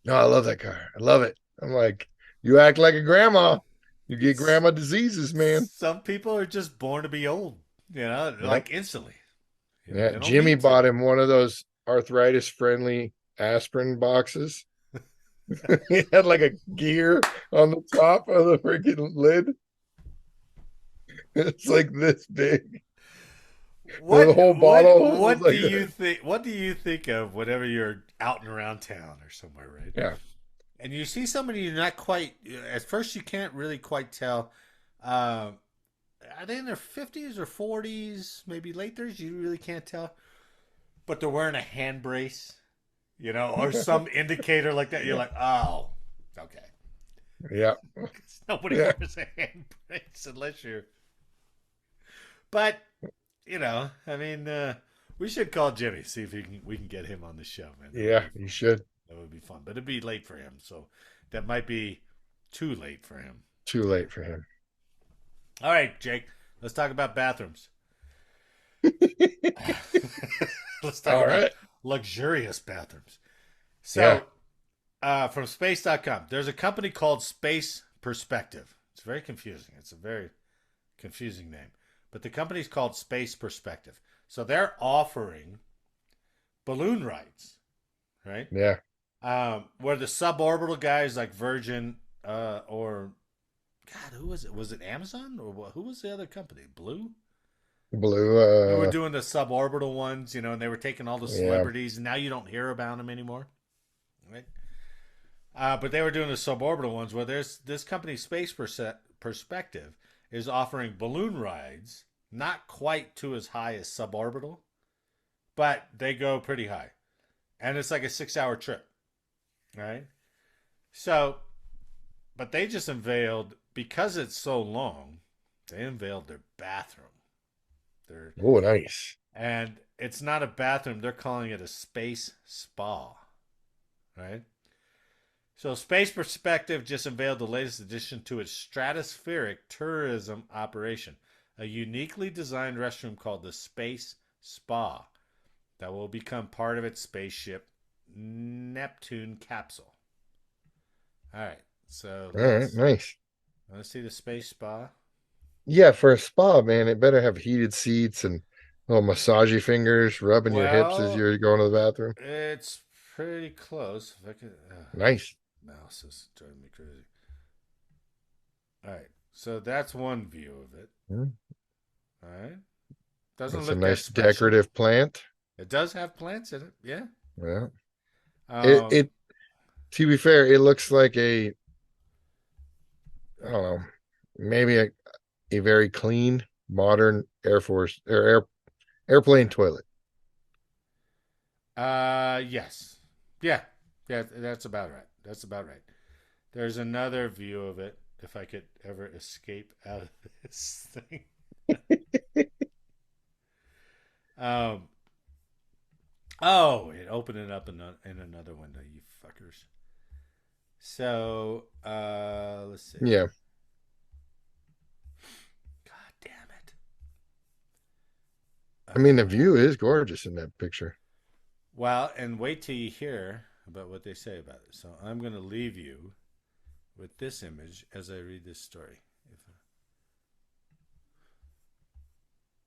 no, I love that car. I love it. I'm like, you act like a grandma, you get S- grandma diseases, man. Some people are just born to be old, Yep. like instantly. Yeah. They don't Jimmy mean to. bought him one of those arthritis friendly aspirin boxes. He had like a gear on the top of the freaking lid. It's like this big. The What whole what bottle was what do like you this. think? What do you think of whenever you're out and around town or somewhere, right? Yeah. And you see somebody you're not quite. At first, you can't really quite tell. Uh, are they in their 50s or 40s, maybe late 30s? You really can't tell. But they're wearing a hand brace, or some indicator like that. You're Yeah. like, oh, okay. Yeah. 'Cause nobody Yeah. wears a hand brace unless you're. But I mean, we should call Jimmy, see if we can get him on the show, man. That would Yeah. be You fun. should. That would be fun, but it'd be late for him, so that might be too late for him. Too late for him. All right, Jake, let's talk about bathrooms. Let's talk All about right. luxurious bathrooms. Yeah. So, from space.com, there's a company called Space Perspective. It's very confusing. It's a very confusing name. But the company's called Space Perspective. So they're offering balloon rides, right? Yeah. Where the suborbital guys like Virgin or God, who was it? Was it Amazon or who was the other company? Blue? Blue. Who were doing the suborbital ones, and they were taking all the Yeah. celebrities, and now you don't hear about them anymore, right? But they were doing the suborbital ones where there's this company, Space Perspective, is offering balloon rides, not quite to as high as suborbital, but they go pretty high. And it's like a 6 hour trip, right? So, but they just unveiled, because it's so long, they unveiled their bathroom. Their Oh, nice. And it's not a bathroom, they're calling it a space spa, right? So, Space Perspective just unveiled the latest addition to its stratospheric tourism operation, a uniquely designed restroom called the Space Spa that will become part of its spaceship Neptune capsule. All right, so All right. Nice. let's see the Space Spa. Yeah. For a spa, man, it better have heated seats and little massagey fingers rubbing your hips as Well, you're going to the bathroom. it's pretty close. If I could, Nice. mouse is driving me crazy. All right, so that's one view of it. Mm, All right, doesn't That's a look that nice special. decorative plant. It does have plants in it, yeah. Yeah. It Um, it to be fair, it looks like I don't know, maybe a very clean, modern Air Force or airplane toilet. yes, yeah, yeah. That's about right. That's about right. There's another view of it. if I could ever escape out of this thing. um. Oh, it opened it up in another window. You fuckers. So, let's see. Yeah. God damn it. I mean, the view is gorgeous in that picture. Well, and wait till you hear about what they say about it. So I'm going to leave you with this image as I read this story.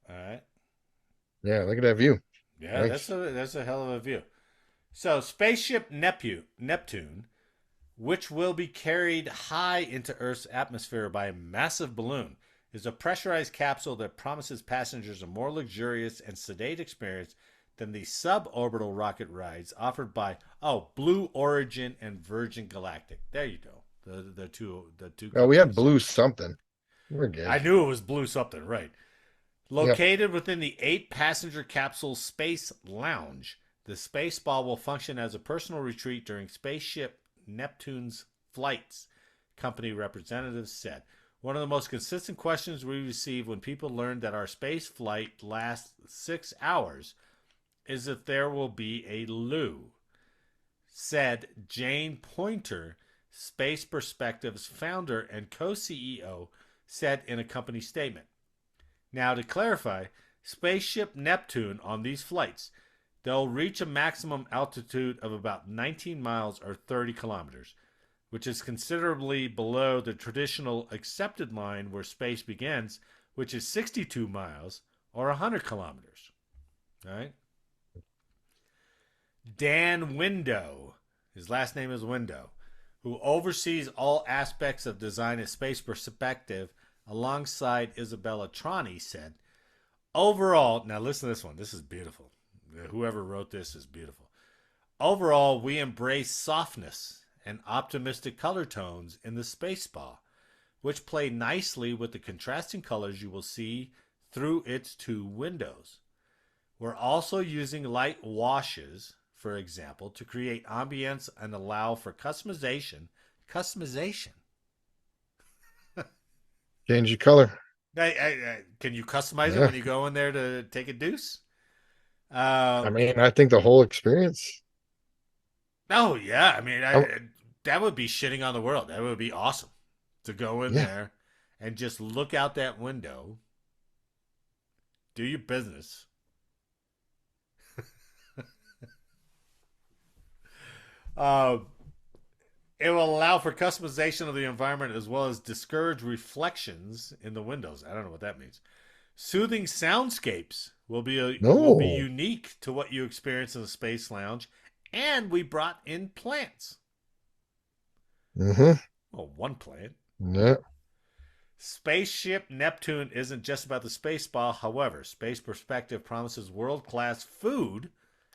All right. Yeah, look at that view. Yeah, nice. That's a hell of a view. So, spaceship Neptune, which will be carried high into Earth's atmosphere by a massive balloon, is a pressurized capsule that promises passengers a more luxurious and sedate experience than the suborbital rocket rides offered by Blue Origin and Virgin Galactic. There you go. The two. Oh, we had Blue something. We're good. I knew it was Blue something, right? Located within the 8-passenger capsule Space Lounge, the space ball will function as a personal retreat during spaceship Neptune's flights, company representatives said. One of the most consistent questions we receive when people learn that our space flight lasts 6 hours is if there will be a loo, said Jane Pointer, Space Perspective's founder and co-CEO, said in a company statement. Now, to clarify, spaceship Neptune on these flights, they'll reach a maximum altitude of about 19 miles or 30 kilometers, which is considerably below the traditional accepted line where space begins, which is 62 miles or 100 kilometers. All right? Dan Window, his last name is Window, who oversees all aspects of design at Space Perspective alongside Isabella Trani, said, overall, now listen to this one. This is beautiful. Whoever wrote this is beautiful. Overall, we embrace softness and optimistic color tones in the space spa, which play nicely with the contrasting colors you will see through its 2 windows. We're also using light washes, for example, to create ambience and allow for customization. Change your color. Can you customize it when you go in there to take a deuce? I mean, I think the whole experience. Oh, yeah. I mean, that would be shitting on the world. That would be awesome to go in there and just look out that window, do your business. It will allow for customization of the environment as well as discourage reflections in the windows. I don't know what that means. Soothing soundscapes will be unique to what you experience in the Space Lounge, and we brought in plants. Mm-hmm. Well, one plant. Yeah. Spaceship Neptune isn't just about the space spa. However, Space Perspective promises world-class food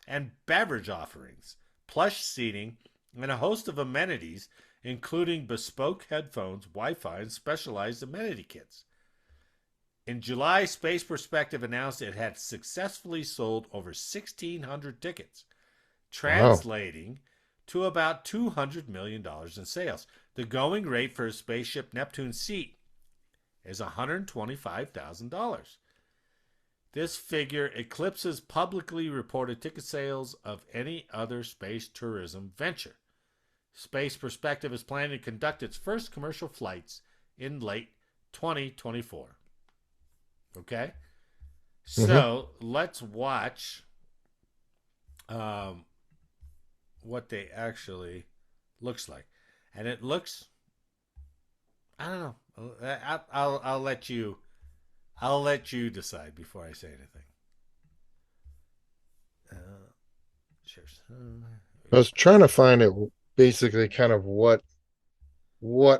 and beverage offerings, plush seating, and a host of amenities, including bespoke headphones, Wi-Fi, and specialized amenity kits. In July, Space Perspective announced it had successfully sold over 1,600 tickets, translating to about $200 million in sales. The going rate for a Spaceship Neptune seat is $125,000. This figure eclipses publicly reported ticket sales of any other space tourism venture. Space Perspective is planning to conduct its first commercial flights in late 2024. Okay? So, let's watch what they actually looks like. And it looks, I don't know. I'll let you decide before I say anything. Cheers. I was trying to find it basically kind of what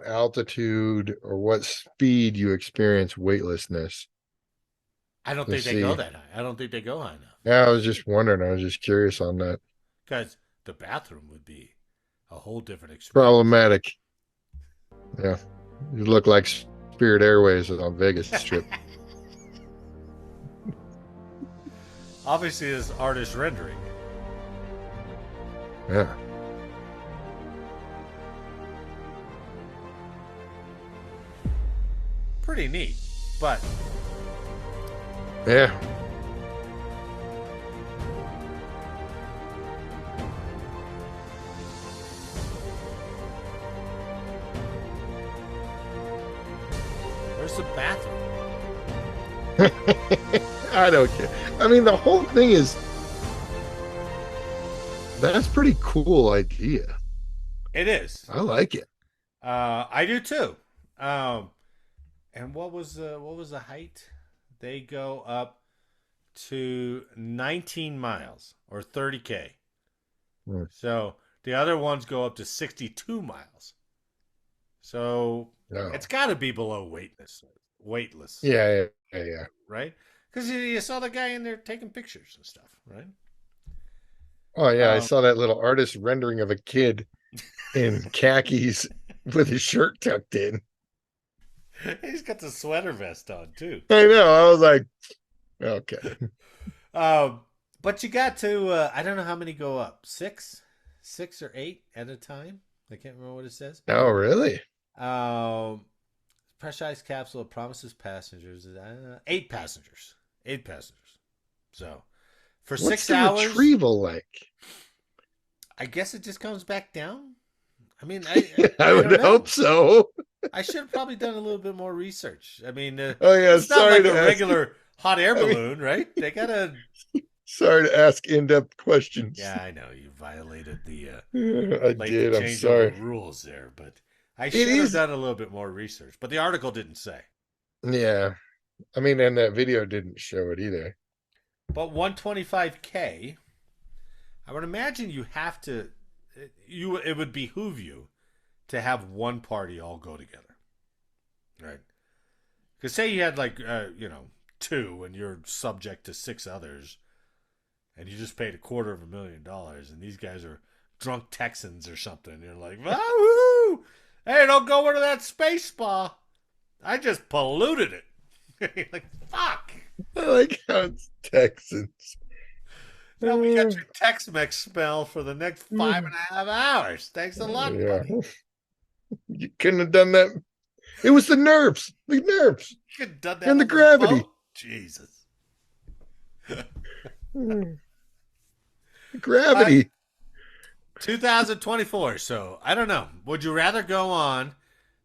altitude or what speed you experience weightlessness. I don't think they go that high. I don't think they go high enough. Yeah, I was just wondering. I was just curious on that. Because the bathroom would be a whole different experience. Problematic. Yeah. You look like Spirit Airways on Vegas Strip. Obviously, this artist rendering. Yeah. pretty neat. But Yeah. where's the bathroom? I don't care. I mean, the whole thing is that's pretty cool idea. It is. I like it. I do too. Um, and what was the height? They go up to 19 miles or 30K. Hmm. So the other ones go up to 62 miles. So Oh. it's got to be below weightless. Weightless, Yeah. right? Because you saw the guy in there taking pictures and stuff, right? Oh yeah, I Um, saw that little artist rendering of a kid in khakis with his shirt tucked in. he's got the sweater vest on too. I know. I was like, okay. Um, but you got to I don't know how many go up. Six or eight at a time. I can't remember what it says. Oh, really? Um, pressurized capsule promises passengers eight passengers. Eight passengers. So for What's 6 hours, retrieval like? I guess it just comes back down. I mean, I I don't would know. hope so. I should have probably done a little bit more research. I mean, Oh yeah, it's not like a regular hot air I mean, balloon, right? They gotta. sorry to ask in-depth questions. Yeah, I know you violated the I like did. the I'm changeover sorry. rules there, but I It should have is. done a little bit more research. But the article didn't say. Yeah. I mean, and that video didn't show it either. But 125K, I would imagine you have to. It would behoove you to have one party all go together, right? Because say you had like two, and you're subject to six others, and you just paid $250,000, and these guys are drunk Texans or something. You're like, woo! Hey, don't go into that space spa. I just polluted it. You're like, fuck. I like how it's Texans. Now we got your Tex-Mex smell for the next 5.5 hours. Thanks a lot, Yeah. buddy. You couldn't have done that. It was the nerves. The nerves. You could have done that And the on gravity. boat? Jesus. Gravity. 2024. So I don't know. Would you rather go on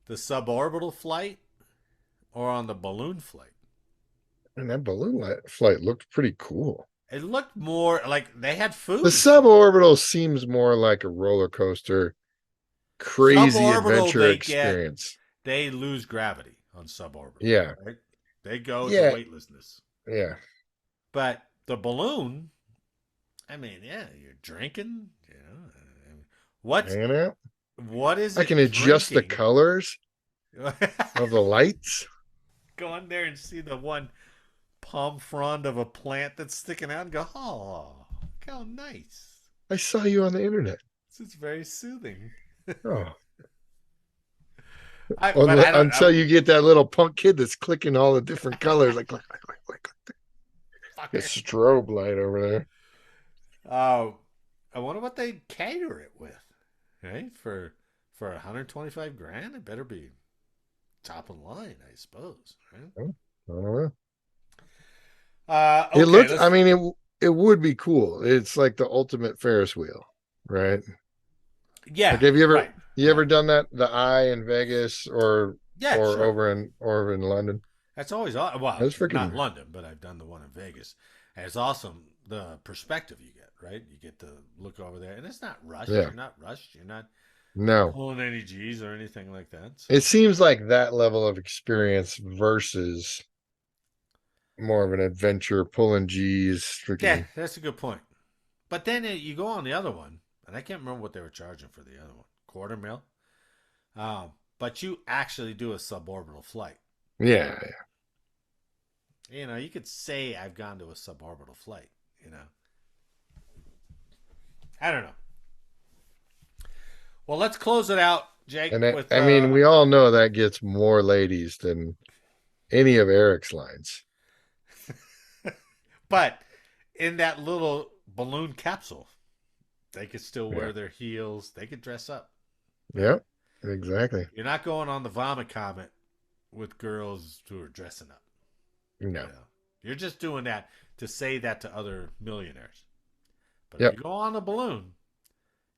the suborbital flight or on the balloon flight? And that flight looked pretty cool. It looked more like they had food. The suborbital seems more like a roller coaster, crazy Suborbital, adventure experience. They lose gravity on suborbital. Yeah. Right? They go Yeah. to weightlessness. Yeah. But the balloon, I mean, yeah, you're drinking. You know, Hanging out. what is it? I can adjust the drinking? colors of the lights. Go on there and see the one palm frond of a plant that's sticking out and go, oh, how nice. I saw you on the internet. This is very soothing. Oh. Until you get that little punk kid that's clicking all the different colors, like a strobe light over there. I wonder what they cater it with, right? For 125 grand, it better be top of the line, I suppose. Right? I don't know. Okay, It looked. I mean, it would be cool. It's like the ultimate Ferris wheel, right? Yeah. Like, have you ever right. ever done that? The Eye in Vegas or sure. over in London? That's always well. That's freaking... not London, but I've done the one in Vegas. And it's awesome the perspective you get. Right, you get to look over there, and it's not rushed. Yeah. You're not rushed. You're not pulling any G's or anything like that. So. It seems like that level of experience versus more of an adventure, pulling G's. Freaking... Yeah, that's a good point. But then you go on the other one, and I can't remember what they were charging for the other one, $250,000. But you actually do a suborbital flight. Yeah. You know, you could say I've gone to a suborbital flight. You know. I don't know. Well, let's close it out, Jake. And I mean, we all know that gets more ladies than any of Eric's lines. But in that little balloon capsule, they could still wear their heels. They could dress up. Yep, exactly. You're not going on the vomit comet with girls who are dressing up. No. You know, you're just doing that to say that to other millionaires. But if you Yep. go on a balloon,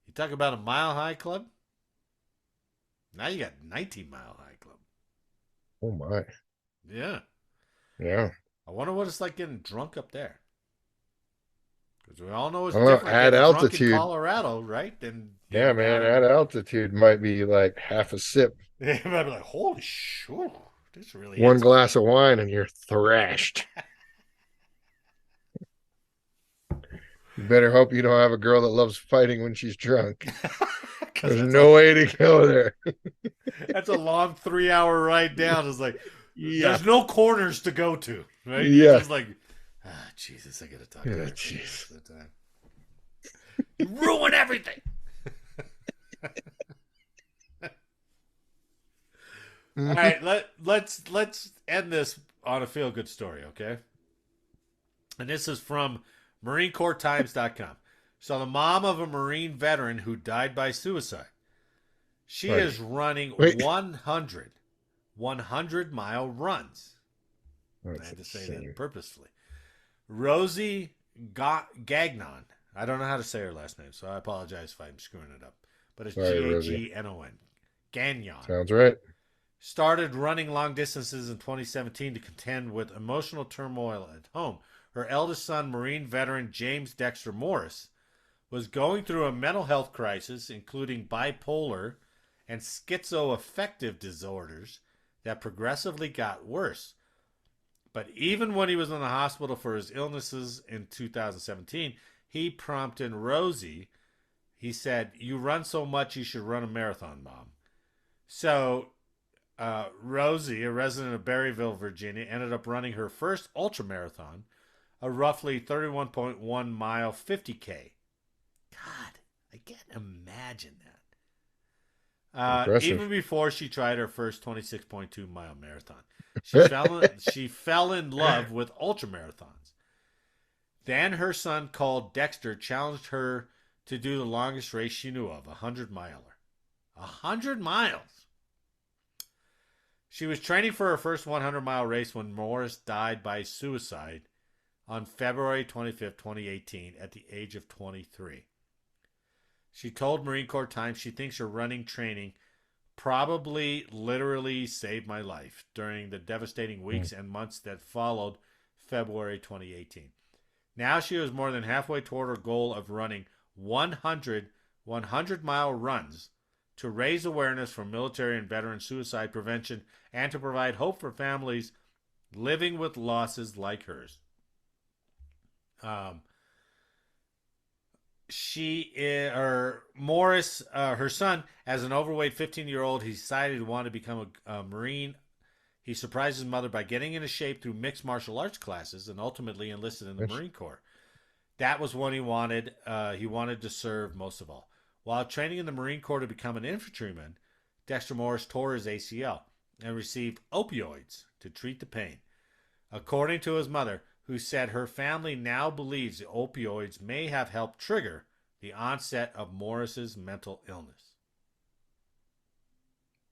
you talk about a Mile High Club. Now you got 19 Mile High Club. Oh my. Yeah. Yeah. I wonder what it's like getting drunk up there. Because we all know I it's don't know. different At getting drunk in altitude. Colorado, right? Than Yeah, getting man. down At in. altitude might be like half a sip. Yeah, I'd be like, holy shit, this really One hits me. glass of wine and you're thrashed. You better hope you don't have a girl that loves fighting when she's drunk. Because There's no way to go there. that's a long 3 hour ride down. It's like Yeah. there's no corners to go to, right? You're Yeah. just like, Jesus, I gotta talk to Yeah, her for the jeez. rest of the time. You ruin everything. All Mhm. right, let's end this on a feel good story, okay? And this is from MarineCorpsTimes.com. So the mom of a Marine veteran who died by suicide, she Right. is running Wait. 100 mile runs. I That's had to say that insane. purposefully. Rosie Gagnon. I don't know how to say her last name, so I apologize if I'm screwing it up. But it's Sorry, Rosie. Gagnon. Gagnon. Sounds right. Started running long distances in 2017 to contend with emotional turmoil at home. Her eldest son, Marine veteran James Dexter Morris, was going through a mental health crisis, including bipolar and schizoaffective disorders that progressively got worse. But even when he was in the hospital for his illnesses in 2017, he prompted Rosie. He said, "You run so much, you should run a marathon, Mom." So Rosie, a resident of Berryville, Virginia, ended up running her first ultramarathon, a roughly 31.1 mile 50K. God, I can't imagine that. Impressive. Even before she tried her first 26.2 mile marathon, she fell in love with ultramarathons. Then her son, called Dexter, challenged her to do the longest race she knew of, a 100 miler. 100 miles. She was training for her first 100-mile race when Morris died by suicide on February 25th, 2018, at the age of 23. She told Marine Corps Times she thinks her running training probably literally saved my life during the devastating weeks and months that followed February 2018. Now she was more than halfway toward her goal of running 100-mile runs to raise awareness for military and veteran suicide prevention and to provide hope for families living with losses like hers. Morris, her son, as an overweight 15-year-old, he decided he wanted to become a Marine. He surprised his mother by getting into shape through mixed martial arts classes and ultimately enlisted in the Marine Corps. That was what he wanted. He wanted to serve most of all. While training in the Marine Corps to become an infantryman, Dexter Morris tore his ACL and received opioids to treat the pain. According to his mother, who said her family now believes the opioids may have helped trigger the onset of Morris's mental illness.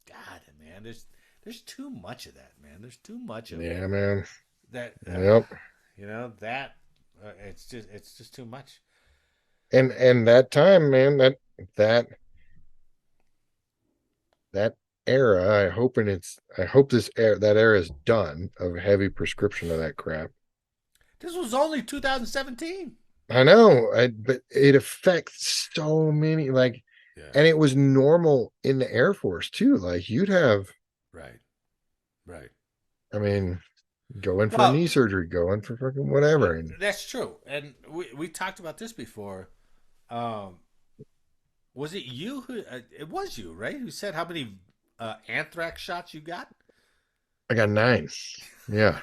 God, man, there's too much of that, man. There's too much of Yeah, man. that. Yep. That it's just too much. And that time, man, that that era, I hope that era is done of heavy prescription of that crap. This was only 2017. I know, but it affects so many, like, Yeah. and it was normal in the Air Force too. Like you'd have, Right. I mean, go in for a Well, knee surgery, go in for fucking whatever. And that's true. And we talked about this before. Was it you who? It was you, right? Who said how many anthrax shots you got? I got 9. Yeah.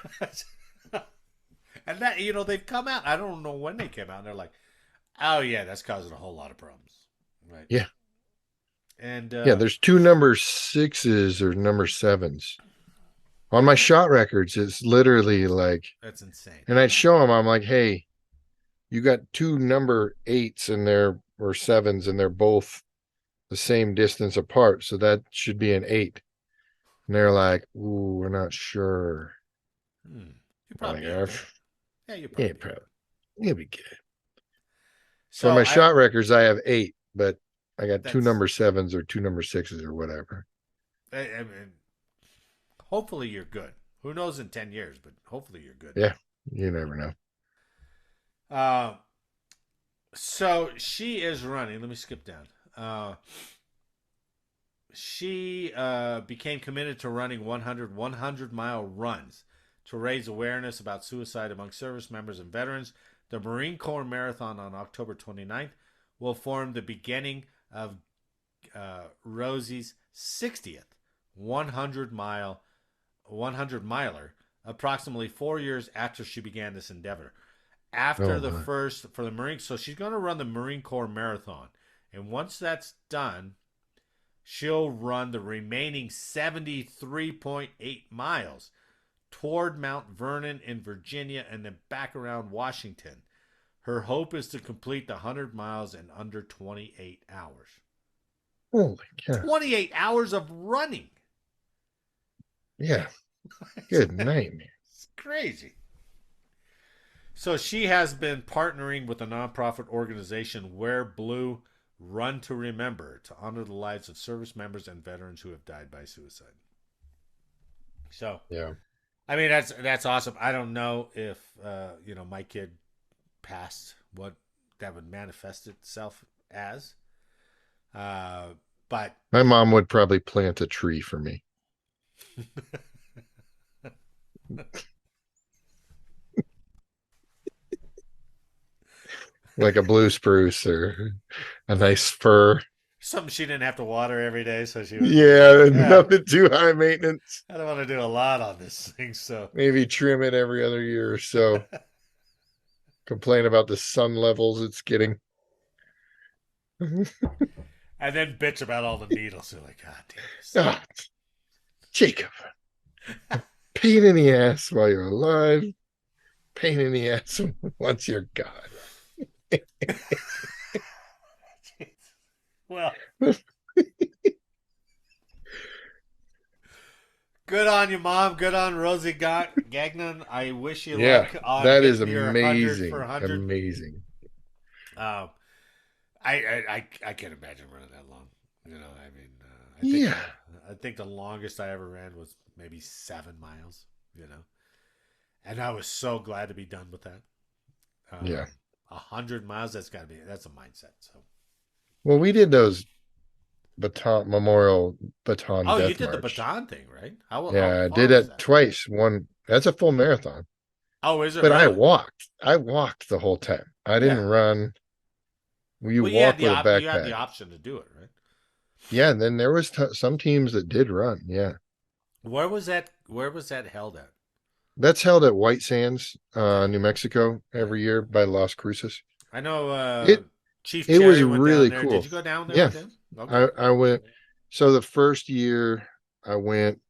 And that they've come out. I don't know when they came out. And they're like, oh yeah, that's causing a whole lot of problems, right? Yeah. And Yeah, there's 2 number 6s or number 7s. On my shot records, it's literally like, that's insane. and I'd show them, I'm like, hey, you got 2 number 8s in there or 7s, and they're both the same distance apart. So that should be an 8. And they're like, "Ooh, we're not sure." You'd I'm probably like, be okay. Yeah, you'd yeah, probably be probably, okay. you'll be good. For So my I shot records, I have 8, but I got 2 that's number 7s or 2 number 6s or whatever. I mean, hopefully you're good. Who knows in 10 years, but hopefully you're good. Yeah, you never know. Uh, so she is running. Let me skip down. She became committed to running 100 mile runs to raise awareness about suicide among service members and veterans. The Marine Corps Marathon on October 29th will form the beginning of Rosie's 60th 100 miler, approximately 4 years after she began this endeavor. Oh After the my. first for the Marine, so she's going to run the Marine Corps Marathon, and once that's done, she'll run the remaining 73.8 miles toward Mount Vernon in Virginia and then back around Washington. Her hope is to complete the 100 miles in under 28 hours. Holy cow. 28 hours of running. Yeah. Good night, man. It's crazy. So she has been partnering with the nonprofit organization Wear Blue Run to Remember to honor the lives of service members and veterans who have died by suicide. So, Yeah. I mean, that's awesome. I don't know if my kid passed, what that would manifest itself as, uh, but My mom would probably plant a tree for me. Like a blue spruce or a nice fir. something she didn't have to water every day, so she was Yeah, yeah. nothing too high maintenance. I don't want to do a lot on this thing, so Maybe trim it every other year or so. Complain about the sun levels it's getting. and then bitch about all the needles. You're like, God damn this. Ah, Jacob, pain in the ass while you're alive, pain in the ass once you're gone. Well, good on you, Mom. Good on Rosie Gagnon. I wish you Yeah, luck on that is hitting your 100 for amazing. 100. Amazing. Um, I can't imagine running that long. I mean, Yeah. I think the longest I ever ran was maybe 7 miles. And I was so glad to be done with that. Yeah. 100 miles. That's a mindset. So. Well, we did those memorial baton Oh, you death did the march. baton thing, right? How Yeah, I far did was it that? twice. One that's a full marathon. Oh, is it But I really? walked. I walked the whole time. I didn't Yeah. run. You Well, walk with a you had the backpack. option to do it, right? Yeah, and then there was some teams that did run. Yeah. Where was that? Where was that held at? That's held at White Sands, Okay. New Mexico Yeah. every year by Las Cruces. I know It Chief it was Cherry went down really there. Did cool. you go down there Yeah. with him? Okay. I went so the first year I went,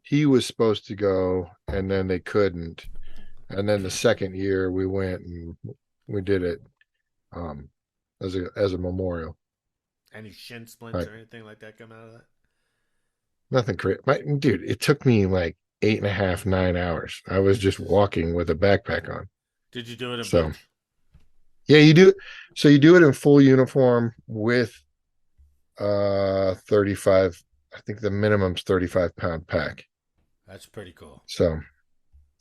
he was supposed to go and then they couldn't. And then the second year we went and we did it um as a memorial. Any shin splints Like or anything like that come out of that? nothing crazy. Dude, it took me like 8.5, 9 hours. I was just walking with a backpack on. Did you do it in So boots? yeah, you do. So you do it in full uniform with 35. I think the minimum's 35-pound pack. That's pretty cool. So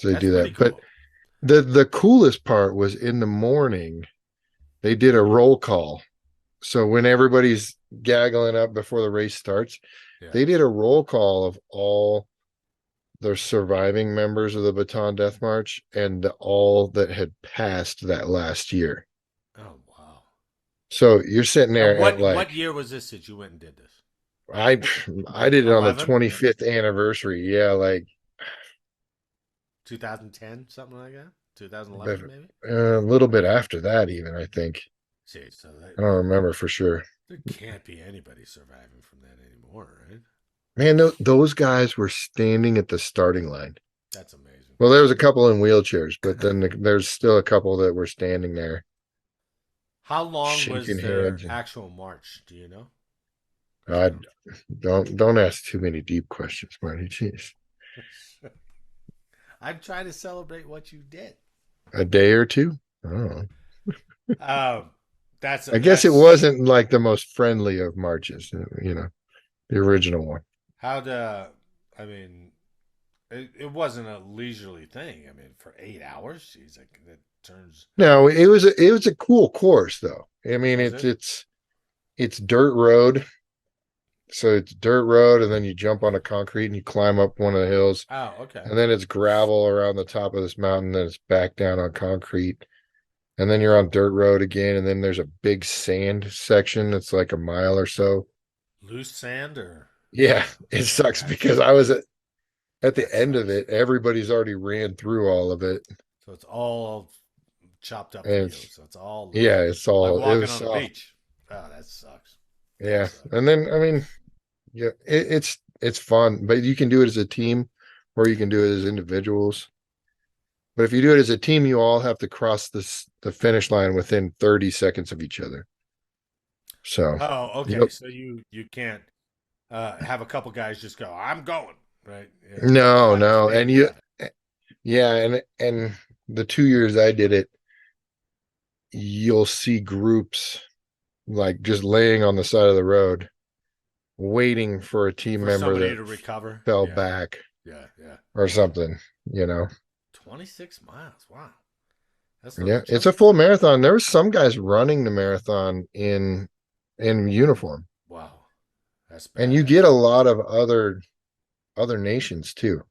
they That's do pretty that. But cool. the coolest part was in the morning, they did a roll call. So when everybody's gaggling up before the race starts, Yeah. they did a roll call of all the surviving members of the Baton Death March and all that had passed that last year. Oh wow. So you're sitting And there at what like year was this that you went and did this? I I did it on the 11? 25th anniversary. Yeah, like 2010, something like that? 2011 maybe? a little bit after that, even I think. See, so I don't remember for sure. there can't be anybody surviving from that anymore, right? Man, those guys were standing at the starting line. That's amazing. Well, there was a couple in wheelchairs, but then there's still a couple that were standing there How long was shaking their hands. And actual march? Do you know? I don't ask too many deep questions, Marty. Jeez. I'm trying to celebrate what you did. A day or two? Oh. Um, I guess it wasn't like the most friendly of marches, the original one. I mean, it wasn't a leisurely thing. I mean, for 8 hours, geez, like that turns. No, it was a cool course though. I mean, Was it's dirt road. So it's dirt road, and then you jump on a concrete and you climb up one of the hills. Oh, okay. And then it's gravel around the top of this mountain, then it's back down on concrete. And then you're on dirt road again, and then there's a big sand section that's like a mile or so. Loose sand or Yeah, it sucks because I was at the end of sucks. it. Everybody's already ran through all of it. So it's all chopped up for And you. So it's all loose. yeah, it's Like all it walking was on the soft. beach. Oh, that sucks. Yeah. Sucks. And then I mean, yeah, it's fun, but you can do it as a team or you can do it as individuals. But if you do it as a team, you all have to cross the finish line within 30 seconds of each other. So Oh, you okay. don't, So you can't have a couple guys just go, I'm going, right? no, Everybody no. stay And you, together. yeah, and the 2 years I did it, you'll see groups like just laying on the side of the road, waiting for a team For member somebody that to recover. fell Yeah. back Yeah. Yeah. or something. 26 miles. Wow. That's a little Yeah, it's a chunky. full marathon. There was some guys running the marathon in uniform. Wow. That's And you get badass. a lot of other nations too.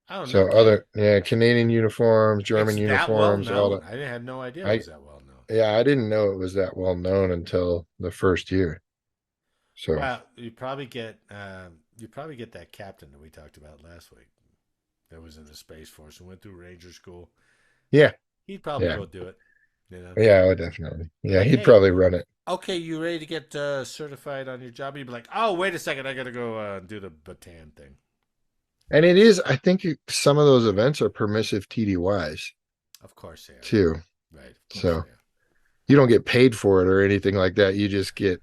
Oh, no So kidding. Canadian uniforms, It's German that well uniforms, all known. that. I had no idea it I was that well known. Yeah, I didn't know it was that well known until the first year. So Well, you probably get that captain that we talked about last week that was in the Space Force and went through Ranger School. yeah, He'd probably yeah, go do it. You know, yeah, oh, definitely. be Yeah, like, he'd hey, probably run it. okay, you ready to get certified on your job? You'd be like, oh, wait a second, I gotta go do the Bataan thing. And it is, I think some of those events are permissive TDYs Of course they are. too. Right, of course So they are. you don't get paid for it or anything like that. You just get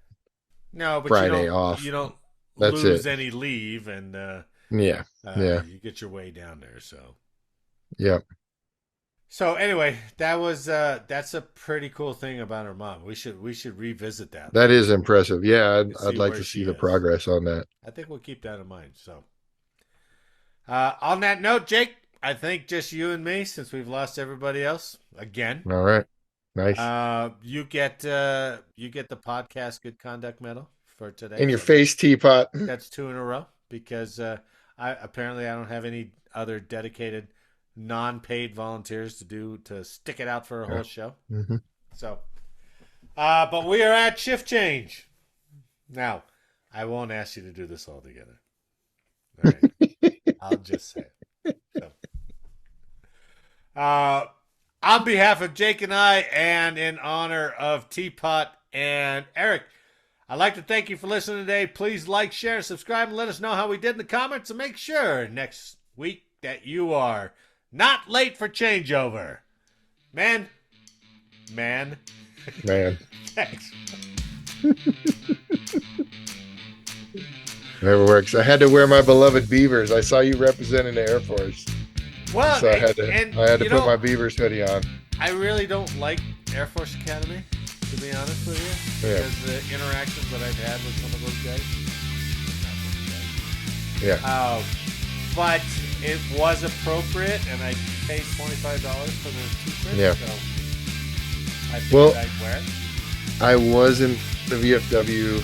No, but you Friday don't off. you don't That's it. lose any leave, and Yeah. Yeah. you get your way down there. So Yeah. So anyway, that's a pretty cool thing about her mom. We should revisit that That is impressive. Yeah, and I'd see like where to she see the is. progress on that. I think we'll keep that in mind. So on that note, Jake, I think just you and me, since we've lost everybody else again. All right. Nice. You get the podcast Good Conduct Medal for today. In your face, teapot. That's 2 in a row because I don't have any other dedicated non-paid volunteers to stick it out for a whole show. Mm-hmm. So, but we are at shift change. Now, I won't ask you to do this all together. All right. I'll just say it. So, on behalf of Jake and I, and in honor of Teapot and Eric, I'd like to thank you for listening today. Please like, share, and subscribe, and let us know how we did in the comments. And make sure next week that you are not late for changeover. Man. Thanks. Never works. I had to wear my beloved Beavers. I saw you representing the Air Force. Well, So I had to put my Beavers hoodie on. I really don't like Air Force Academy, to be honest with you, Yeah. because the interactions that I've had with some of those guys. Yeah. But it was appropriate, and I paid $25 for the t-shirt. Yeah. So I figured I'd wear it. I was in the VFW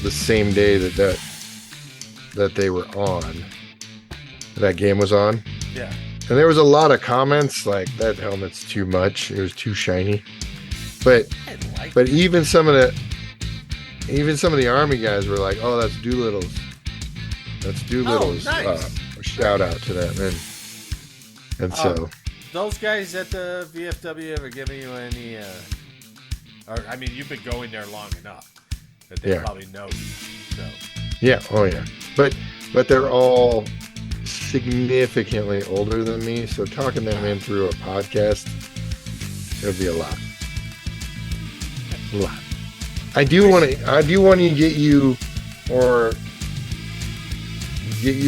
the same day that they were on. That game was on. Yeah. And there was a lot of comments like that helmet's too much. It was too shiny. But even some of the Army guys were like, "Oh, that's Doolittle's. That's Doolittle's." Oh, nice. Shout out to that man. And so those guys at the VFW ever giving you any? You've been going there long enough that they probably know you. So. Yeah. Oh yeah. But they're all significantly older than me, so talking them in through a podcast, it'll be a lot. I do want to get you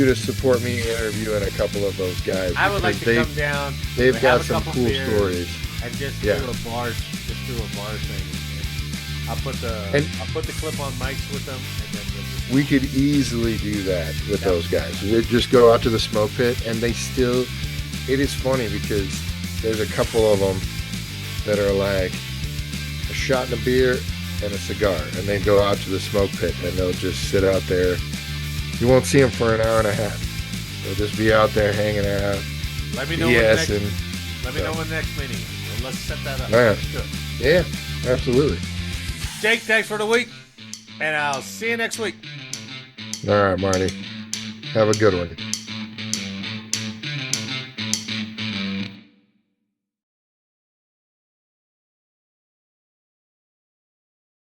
to support me interviewing a couple of those guys. I would like to come down. They've got some cool stories. And just do a bar thing. And I'll put the clip-on mics with them, and then we could easily do that with those guys. They just go out to the smoke pit, and they still. It is funny because there's a couple of them that are like a shot and a beer and a cigar, and they go out to the smoke pit and they'll just sit out there. You won't see them for an hour and a half. They'll just be out there hanging out. Let me know when next meeting is. Well, let's set that up. Right. Yeah, absolutely. Jake, thanks for the week, and I'll see you next week. All right, Marty. Have a good one.